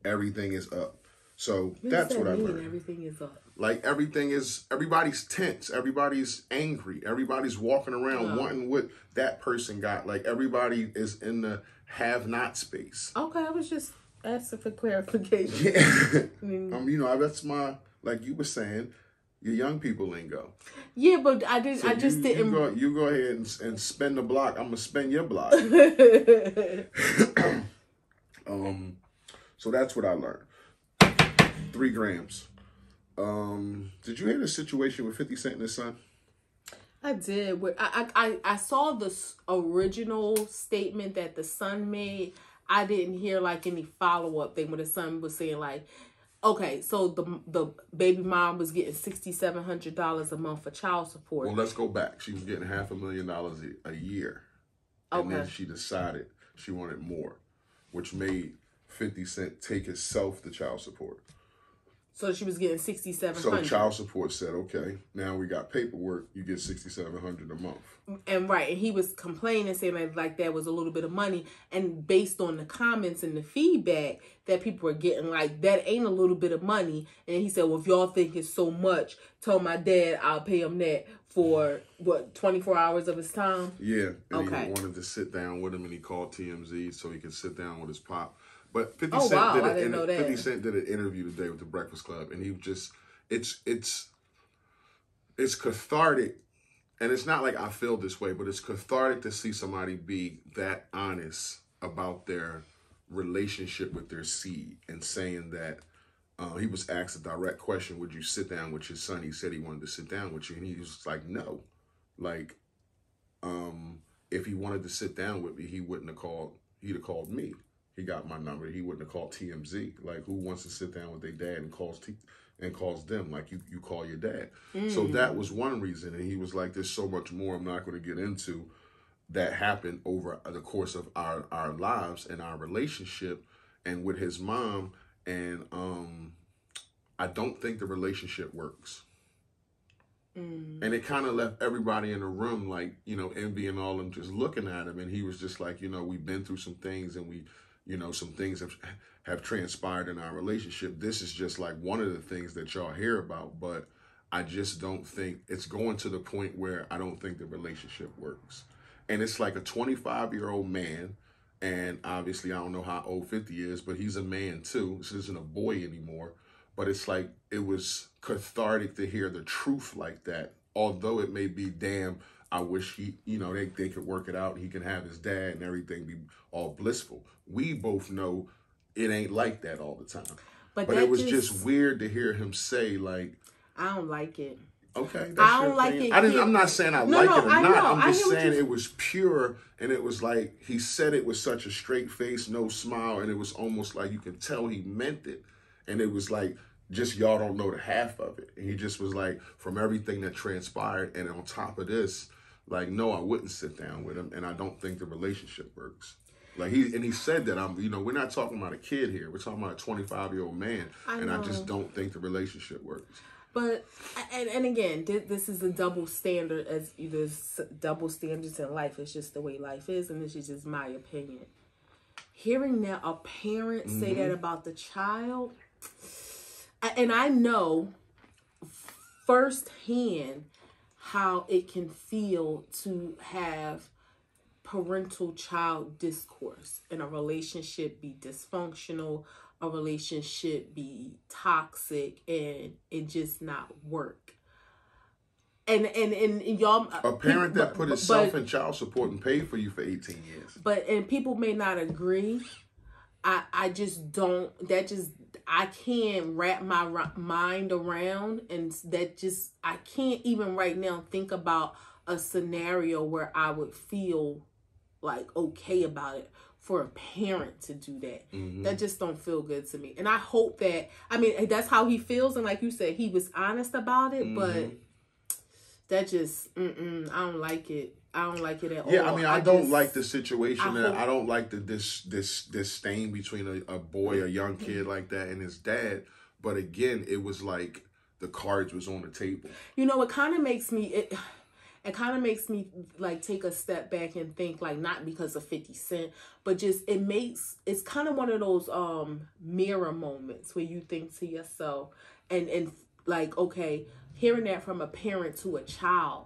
Everything is up. So that's what I learned. Everything is up. Like everybody's tense. Everybody's angry. Everybody's walking around wanting what that person got. Like everybody is in the have-not space. Okay, I was just asking for clarification. Yeah. That's my, like you were saying, your young people lingo. Yeah, but I didn't. So I just didn't. You go ahead and spin the block. I'm gonna spin your block. So that's what I learned. 3 grams. Did you hear the situation with 50 Cent and his son? I did. I saw the original statement that the son made. I didn't hear like any follow-up thing when the son was saying like, okay, so the baby mom was getting $6,700 a month for child support. Well, let's go back. She was getting $500,000 a year. And then she decided she wanted more, which made 50 Cent take himself to child support. So she was getting $6,700. So child support said, okay, now we got paperwork, you get $6,700 a month. And he was complaining, saying like that was a little bit of money. And based on the comments and the feedback that people were getting, like that ain't a little bit of money. And he said, well, if y'all think it's so much, tell my dad I'll pay him that for 24 hours of his time. Yeah. And he wanted to sit down with him, and he called TMZ so he could sit down with his pop. But 50 Cent did an interview today with the Breakfast Club, and he just, it's cathartic, and it's not like I feel this way, but it's cathartic to see somebody be that honest about their relationship with their seed, and saying that he was asked a direct question, would you sit down with your son? He said he wanted to sit down with you, and he was like, no. Like, if he wanted to sit down with me, he'd have called me. He got my number. He wouldn't have called TMZ. Like, who wants to sit down with their dad and calls them like you call your dad? So that was one reason. And he was like, there's so much more I'm not going to get into that happened over the course of our lives and our relationship and with his mom. And I don't think the relationship works. And it kind of left everybody in the room like, envying all them, just looking at him. And he was just like, we've been through some things, and some things have transpired in our relationship. This is just like one of the things that y'all hear about, but I just don't think it's going to the point where I don't think the relationship works. And it's like a 25-year-old man And obviously, I don't know how old 50 is, but he's a man too. This isn't a boy anymore. But it's like, it was cathartic to hear the truth like that. Although it may be, damn, I wish he, they could work it out. He can have his dad and everything be all blissful. We both know it ain't like that all the time. But it was just weird to hear him say, like, I don't like it. Okay, that's I don't like it. I'm not saying I like it or not. Know. I'm just saying it was pure, and it was like he said it with such a straight face, no smile, and it was almost like you could tell he meant it. And it was like, just y'all don't know the half of it. And he just was like, from everything that transpired, and on top of this, like, no, I wouldn't sit down with him, and I don't think the relationship works. Like he said that we're not talking about a kid here. We're talking about a 25-year-old man, and I just don't think the relationship works. But, and again, this is a double standard, as there's double standards in life. It's just the way life is, and this is just my opinion. Hearing that a parent say that about the child, and I know firsthand how it can feel to have parental-child discourse and a relationship be dysfunctional, a relationship be toxic, and it just not work. And y'all, a parent that put himself in child support and paid for you for 18 years. And people may not agree. I just don't. I can't wrap my mind around, and I can't even right now think about a scenario where I would feel like okay about it. For a parent to do that, that just don't feel good to me. And I hope that, that's how he feels. And like you said, he was honest about it, but that just, I don't like it. I don't like it at all. Yeah, I don't like the situation. I don't like this disdain between a boy, a young kid like that, and his dad. But again, it was like the cards was on the table. It kind of makes me... It kind of makes me like take a step back and think, like, not because of 50 Cent, but just it's kind of one of those mirror moments where you think to yourself and like, okay, hearing that from a parent to a child,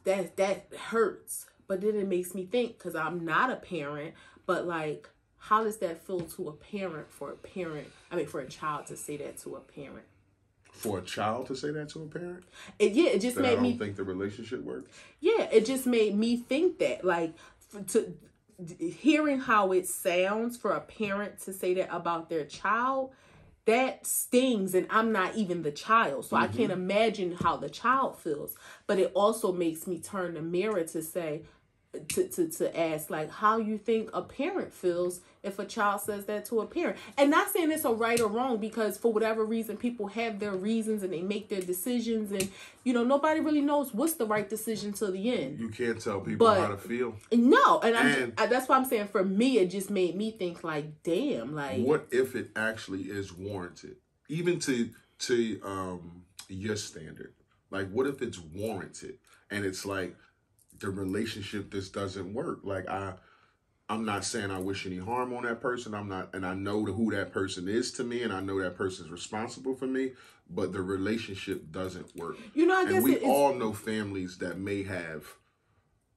that hurts. But then it makes me think, because I'm not a parent, but like, how does that feel to a parent, for a child to say that to a parent? For a child to say that to a parent? It just made me... I don't think the relationship works? Yeah, it just made me think that. Like, hearing how it sounds for a parent to say that about their child, that stings, and I'm not even the child. So I can't imagine how the child feels. But it also makes me turn the mirror to say... To ask, like, how you think a parent feels if a child says that to a parent. And not saying it's a right or wrong, because for whatever reason, people have their reasons and they make their decisions, and nobody really knows what's the right decision till the end. You can't tell people how to feel. No, and that's why I'm saying, for me, it just made me think, like, damn, like, what if it actually is warranted, even to your standard? Like, what if it's warranted and it's like, the relationship just doesn't work? Like, I'm not saying I wish any harm on that person. I'm not, and I know who that person is to me, and I know that person's responsible for me, but the relationship doesn't work. I guess we all know families that may have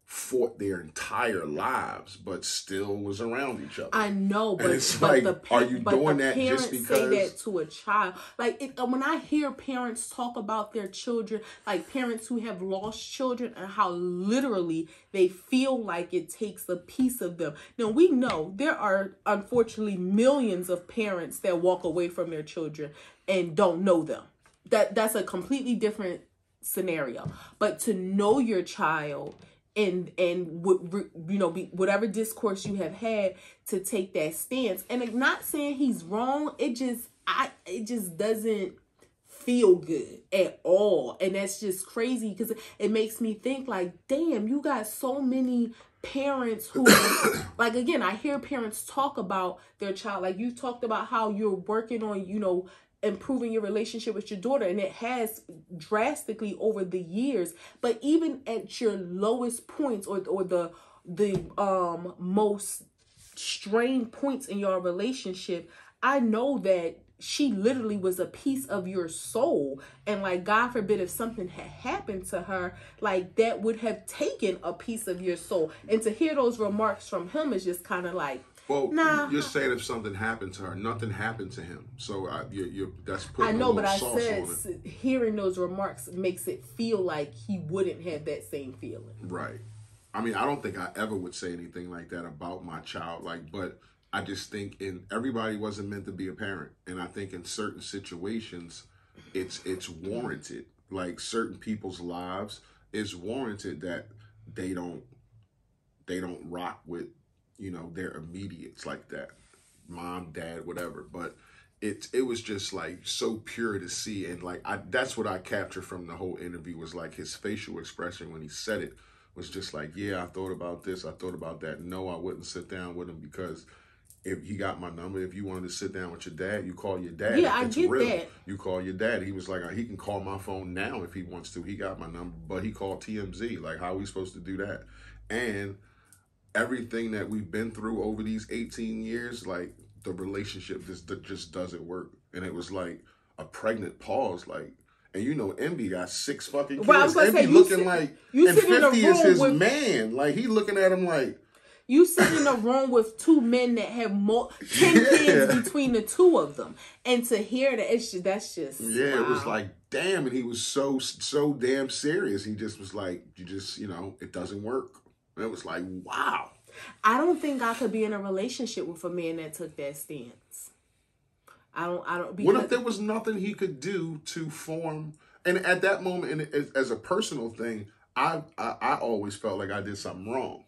fought their entire lives, but still was around each other. I know, but it's like, are you doing that just because? Say that to a child. Like, when I hear parents talk about their children, like parents who have lost children, and how literally they feel like it takes a piece of them. Now, we know there are unfortunately millions of parents that walk away from their children and don't know them. That's a completely different scenario. But to know your child, and whatever discourse you have had, to take that stance, and I'm not saying he's wrong. It just doesn't feel good at all, and that's just crazy, because it makes me think, like, damn, you got so many parents who like, again, I hear parents talk about their child, like you talked about how you're working on improving your relationship with your daughter, and it has drastically over the years. But even at your lowest points, or the most strained points in your relationship, I know that she literally was a piece of your soul. And like, God forbid, if something had happened to her, like that would have taken a piece of your soul. And to hear those remarks from him is just kind of like, well, nah. You're saying if something happened to her, nothing happened to him. So you're that's putting I know, a but I sauce on it. said hearing those remarks makes it feel like he wouldn't have that same feeling. Right. I mean, I don't think I ever would say anything like that about my child. Like, but I just think everybody wasn't meant to be a parent, and I think in certain situations, it's warranted. Like certain people's lives, it's warranted that they don't rock with, you know, their immediates like that, mom, dad, whatever. But it was just like so pure to see, and like that's what I captured from the whole interview was like his facial expression when he said it was just like, yeah, I thought about this, I thought about that. No, I wouldn't sit down with him because if he got my number, if you wanted to sit down with your dad, you call your dad. Yeah, I get that. You call your dad. He was like, he can call my phone now if he wants to. He got my number, but he called TMZ. Like, how are we supposed to do that? And everything that we've been through over these 18 years, like the relationship just doesn't work. And it was like a pregnant pause, like, and you know, Envy got 6 fucking kids. Well, I was gonna Envy say, looking like, and 50 is his man. Like, he looking at him like, you sit in a room with 2 men that have 10 kids between the 2 of them, and to hear that, that's just yeah, wow. It was like, damn, and he was so damn serious. He just was like, you know, it doesn't work. And it was like, wow. I don't think I could be in a relationship with a man that took that stance. I don't. What if there was nothing he could do to form? And at that moment, and as a personal thing, I always felt like I did something wrong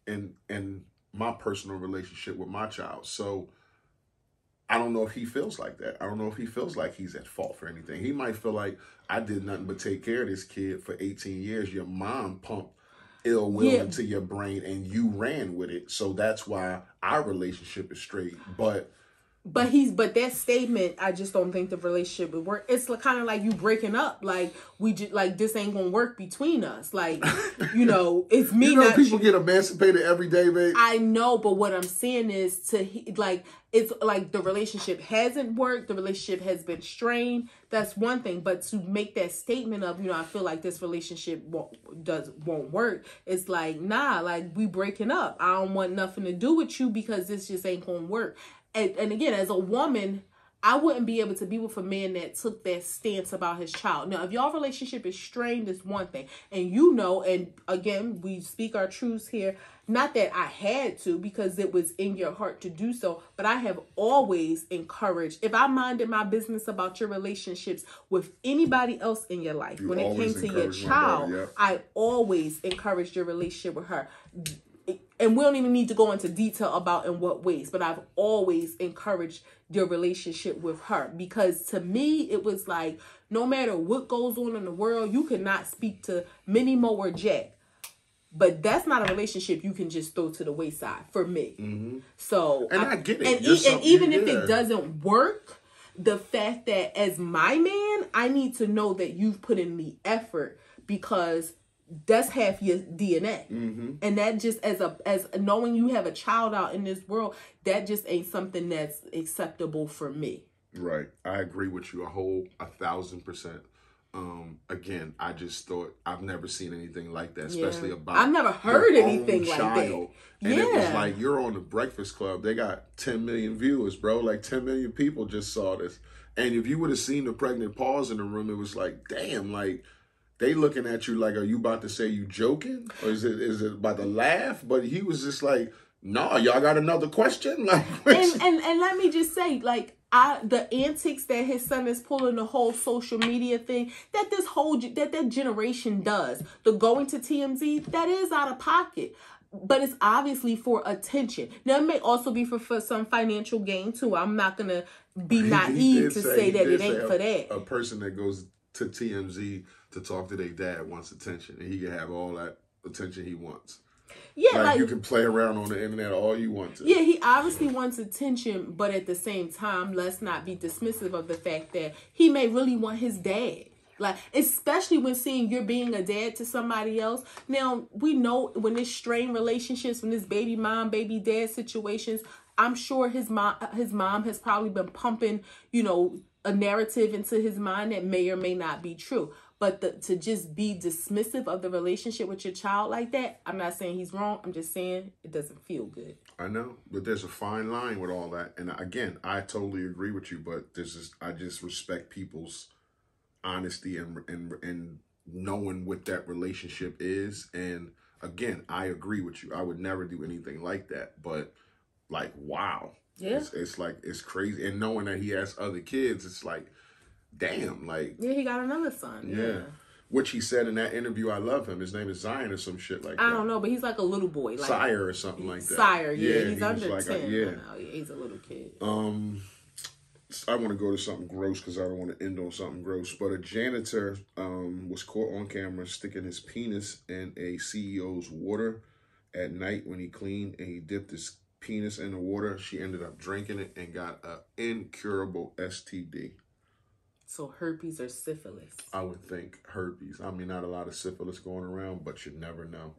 in my personal relationship with my child. So I don't know if he feels like that. I don't know if he feels like he's at fault for anything. He might feel like I did nothing but take care of this kid for 18 years. Your mom pumped ill will into your brain and you ran with it. So that's why our relationship is straight. But that statement, I just don't think the relationship would work. It's kind of like you breaking up. Like, we just, like, this ain't gonna work between us. Like, you know, it's me. You know, people get emancipated every day, babe. I know, but what I'm saying is it's like the relationship hasn't worked. The relationship has been strained. That's one thing. But to make that statement of, you know, I feel like this relationship won't work. It's like, nah, like, we breaking up. I don't want nothing to do with you because this just ain't gonna work. And again, as a woman, I wouldn't be able to be with a man that took that stance about his child. Now, if y'all relationship is strained, it's one thing. And you know, and again, we speak our truths here. Not that I had to, because it was in your heart to do so, but I have always encouraged, if I minded my business about your relationships with anybody else in your life, when it came to your child, I always encouraged your relationship with her. And we don't even need to go into detail about in what ways, but I've always encouraged your relationship with her, because to me, it was like, no matter what goes on in the world, you cannot speak to Minnie, Mo, or Jack. But that's not a relationship you can just throw to the wayside for me. Mm-hmm. So, and I get it. And even if it doesn't work, the fact that as my man, I need to know that you've put in the effort, because that's half your DNA. Mm-hmm. And that just as knowing you have a child out in this world, that just ain't something that's acceptable for me. Right. I agree with you 1,000%. Again, I just thought I've never seen anything like that, especially about I've never heard anything like that. And it was like, you're on the Breakfast Club. They got 10 million viewers, bro. Like 10 million people just saw this. And if you would have seen the pregnant pause in the room, it was like, damn, like, they looking at you like, are you about to say you joking? Or is it about to laugh? But he was just like, nah, y'all got another question? Like, and let me just say, like, the antics that his son is pulling, the whole social media thing, that generation does, the going to TMZ, that is out of pocket. But it's obviously for attention. Now, it may also be for some financial gain, too. I'm not going to be naive to say that it ain't for that. A person that goes to TMZ to talk to their dad wants attention, and he can have all that attention he wants. Yeah, like you can play around on the internet all you want to. Yeah, he obviously wants attention, but at the same time, let's not be dismissive of the fact that he may really want his dad. Like, especially when seeing you're being a dad to somebody else. Now, we know when there's strained relationships, when there's baby mom, baby dad situations, I'm sure his mom has probably been pumping, a narrative into his mind that may or may not be true. But to just be dismissive of the relationship with your child like that, I'm not saying he's wrong. I'm just saying it doesn't feel good. I know, but there's a fine line with all that. And again, I totally agree with you, but I just respect people's honesty and knowing what that relationship is. And again, I agree with you. I would never do anything like that. But like, wow. Yeah. It's like, it's crazy. And knowing that he has other kids, it's like, damn, like. Yeah, he got another son. Yeah. Which he said in that interview, I love him. His name is Zion or some shit like that. I don't know, but he's like a little boy. Like Sire or something like that. Sire, yeah. He's under like 10. Yeah. He's a little kid. I want to go to something gross because I don't want to end on something gross. But a janitor was caught on camera sticking his penis in a CEO's water at night when he cleaned, and he dipped his penis in the water. She ended up drinking it and got an incurable STD. So herpes or syphilis? I would think herpes. I mean, not a lot of syphilis going around, but you never know.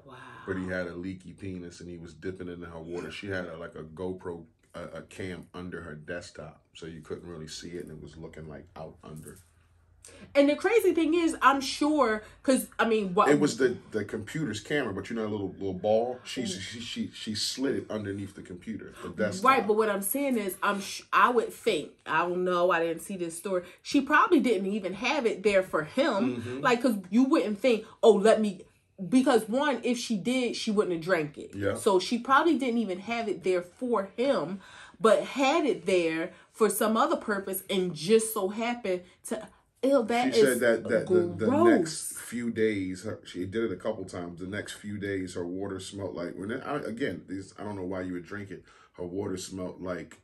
Wow. But he had a leaky penis and he was dipping it in her water. She had a GoPro a cam under her desktop, so you couldn't really see it, and it was looking like out under. And the crazy thing is, I'm sure, because I mean, it was the computer's camera, but a little ball. She slid it underneath the computer, the desktop. Right, but what I'm saying is, I would think, I don't know, I didn't see this story. She probably didn't even have it there for him, like, because you wouldn't think, oh, let me. Because one, if she did, she wouldn't have drank it. Yeah. So she probably didn't even have it there for him, but had it there for some other purpose, and just so happened to. Ew, she said that the next few days, she did it a couple times. The next few days, her water smelled like I don't know why you would drink it. Her water smelled like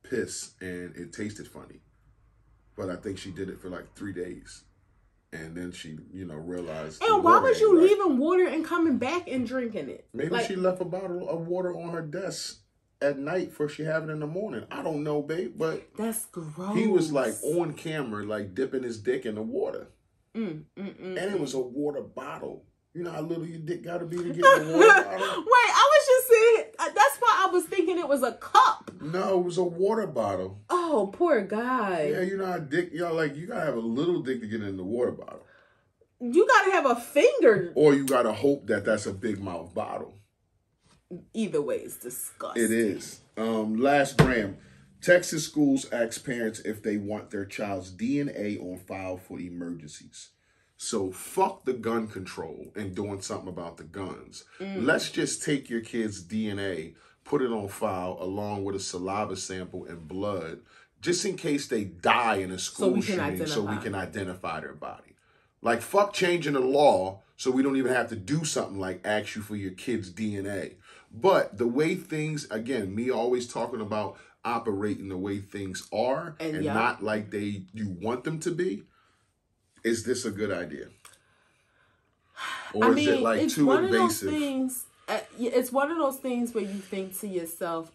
piss, and it tasted funny. But I think she did it for like 3 days. And then she, realized. And why was you leaving water and coming back and drinking it? Maybe she left a bottle of water on her desk at night for she have it in the morning. I don't know, babe, but that's gross. He was like on camera, like dipping his dick in the water, and it was a water bottle. You know how little your dick got to be to get in a water bottle? Wait, I was just saying. That's why I was thinking it was a cup. No, it was a water bottle. Oh, poor guy. Yeah, you know how dick, you gotta have a little dick to get in the water bottle. You gotta have a finger. Or you gotta hope that that's a big mouth bottle. Either way, it's disgusting. It is. Last gram. Texas schools ask parents if they want their child's DNA on file for emergencies. So fuck the gun control and doing something about the guns. Let's just take your kid's DNA, put it on file along with a saliva sample and blood, just in case they die in a school shooting, so we can identify their body. Like, fuck changing the law so we don't even have to do something like ask you for your kid's DNA. But the way things, again, me always talking about operating the way things are and not like you want them to be. Is this a good idea? Or is it like too invasive? It's one of those things where you think to yourself,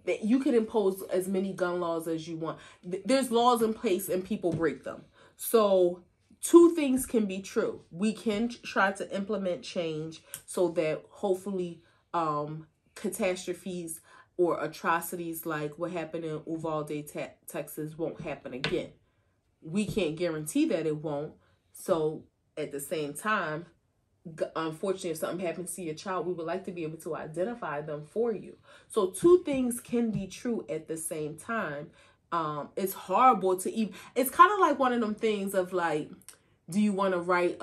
that you can impose as many gun laws as you want. There's laws in place and people break them. So two things can be true. We can try to implement change so that hopefully catastrophes or atrocities like what happened in Uvalde, Texas won't happen again. We can't guarantee that it won't. So at the same time, unfortunately, if something happens to your child, we would like to be able to identify them for you. So two things can be true at the same time. It's horrible to even, it's kind of like one of them things of like, do you want to write,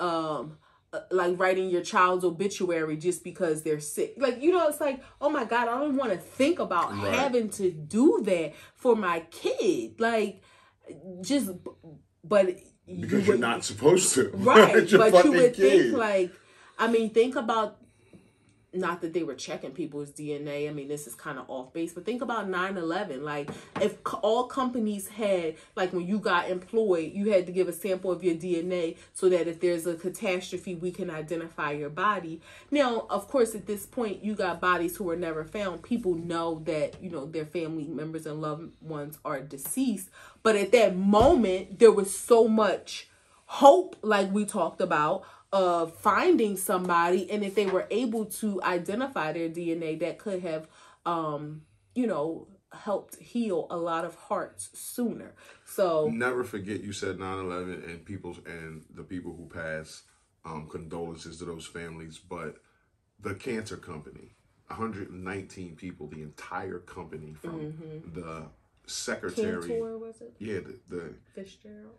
like writing your child's obituary just because they're sick? Like, it's like, oh my God, I don't want to think about having to do that for my kid. Like, but because you're not supposed to. Right. But you would think think about, not that they were checking people's DNA. I mean, this is kind of off base, but think about 9/11. Like, if all companies had, like when you got employed, you had to give a sample of your DNA so that if there's a catastrophe, we can identify your body. Now, of course, at this point, you got bodies who were never found. People know that, their family members and loved ones are deceased. But at that moment, there was so much hope, like we talked about, of finding somebody, and if they were able to identify their DNA, that could have, helped heal a lot of hearts sooner. So never forget you said 9/11 and the people who passed, condolences to those families. But the cancer company, 119 people, the entire company, from the secretary. Cantor, was it? Yeah, the Fitzgerald.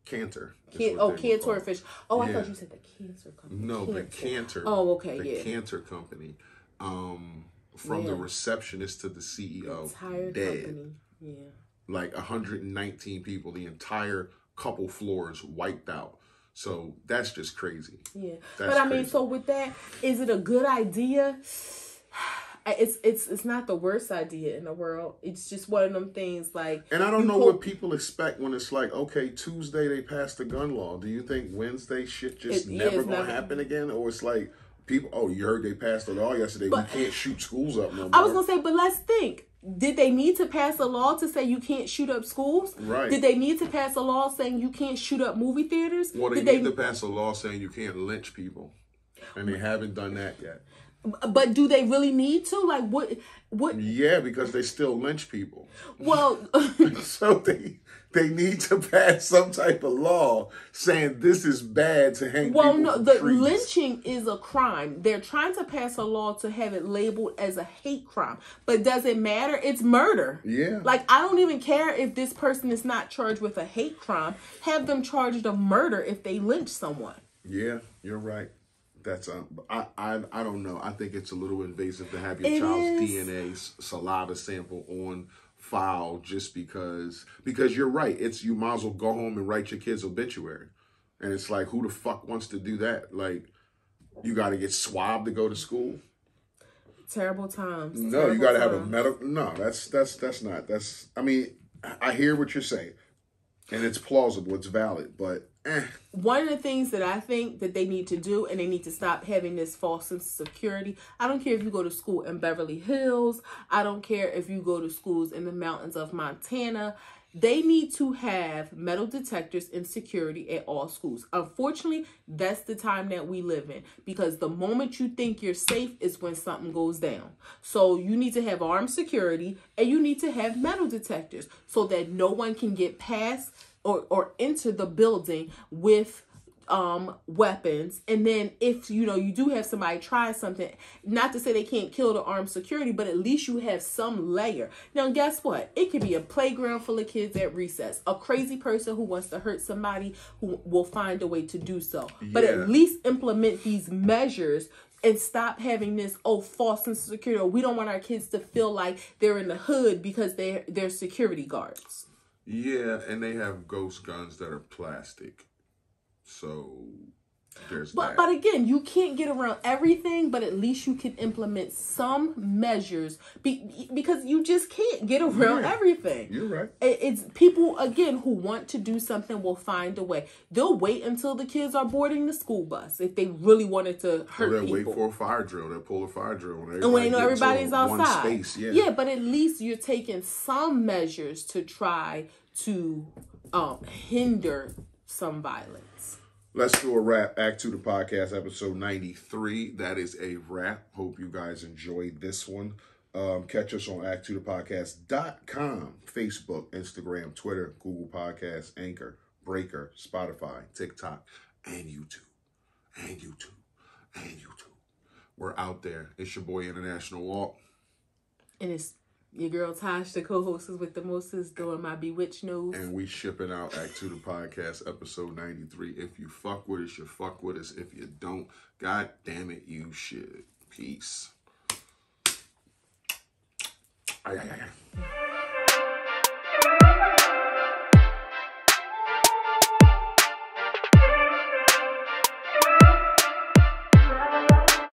Cantor. Cantor Fish. Oh, I Yeah. thought you said the cancer company. No, Cantor. the Cantor. Oh, okay, the yeah. Cantor company. From the receptionist to the CEO, entire dead. Company. Yeah. Like 119 people, the entire couple floors wiped out. So that's just crazy. Yeah. That's but I mean, crazy. so with that, is it a good idea? It's not the worst idea in the world. It's just one of them things like. And I don't know what people expect when it's like, okay, Tuesday they passed the gun law. Do you think Wednesday shit just never gonna happen again? Or it's like people, oh, you heard they passed the law yesterday. We can't shoot schools up no more. I was gonna say, but let's think. Did they need to pass a law to say you can't shoot up schools? Right. Did they need to pass a law saying you can't shoot up movie theaters? Well, they need to pass a law saying you can't lynch people. And they haven't done that yet. But do they really need to? Like, what? Yeah, because they still lynch people. Well, so they need to pass some type of law saying this is bad to hang people from trees. Lynching is a crime. They're trying to pass a law to have it labeled as a hate crime. But does it matter? It's murder. Yeah. Like, I don't even care if this person is not charged with a hate crime. Have them charged of murder if they lynch someone. Yeah, you're right. That's I don't know. I think it's a little invasive to have your child's DNA saliva sample on file just because you're right. It's you might as well go home and write your kid's obituary. And it's like, who the fuck wants to do that? Like, you got to get swabbed to go to school. Terrible times. No, Terrible you got to have a times. medical. No, that's not. I mean, I hear what you're saying, and it's plausible. It's valid, but. One of the things that I think that they need to do, and they need to stop having this false sense of security. I don't care if you go to school in Beverly Hills. I don't care if you go to schools in the mountains of Montana. They need to have metal detectors in security at all schools. Unfortunately, that's the time that we live in, because the moment you think you're safe is when something goes down. So you need to have armed security, and you need to have metal detectors so that no one can get past or enter the building with weapons. And then if you do have somebody try something, not to say they can't kill the armed security, but at least you have some layer. Now guess what? It could be a playground full of kids at recess. A crazy person who wants to hurt somebody who will find a way to do so. Yeah. But at least implement these measures and stop having this false sense of security. We don't want our kids to feel like they're in the hood because they're security guards. Yeah, and they have ghost guns that are plastic. So there's that. But again, you can't get around everything, but at least you can implement some measures because you just can't get around everything. You're right. It's people, again, who want to do something will find a way. They'll wait until the kids are boarding the school bus if they really wanted to hurt people. They'll wait for a fire drill. They'll pull a fire drill. And when they know everybody's outside. One space, yeah, but at least you're taking some measures to try to hinder some violence. Let's do a wrap. Act 2 the podcast, episode 93. That is a wrap. Hope you guys enjoyed this one. Catch us on act2thepodcast.com, Facebook, Instagram, Twitter, Google Podcasts, Anchor, Breaker, Spotify, TikTok, and YouTube. And YouTube. And YouTube. We're out there. It's your boy, International Walk. And it's your girl Tosh, the co-hostess with the mostest, doing my bewitched nose. And we shipping out Act 2 the podcast, episode 93. If you fuck with us, you fuck with us. If you don't, god damn it, you should. Peace. Ay, ay, ay, ay.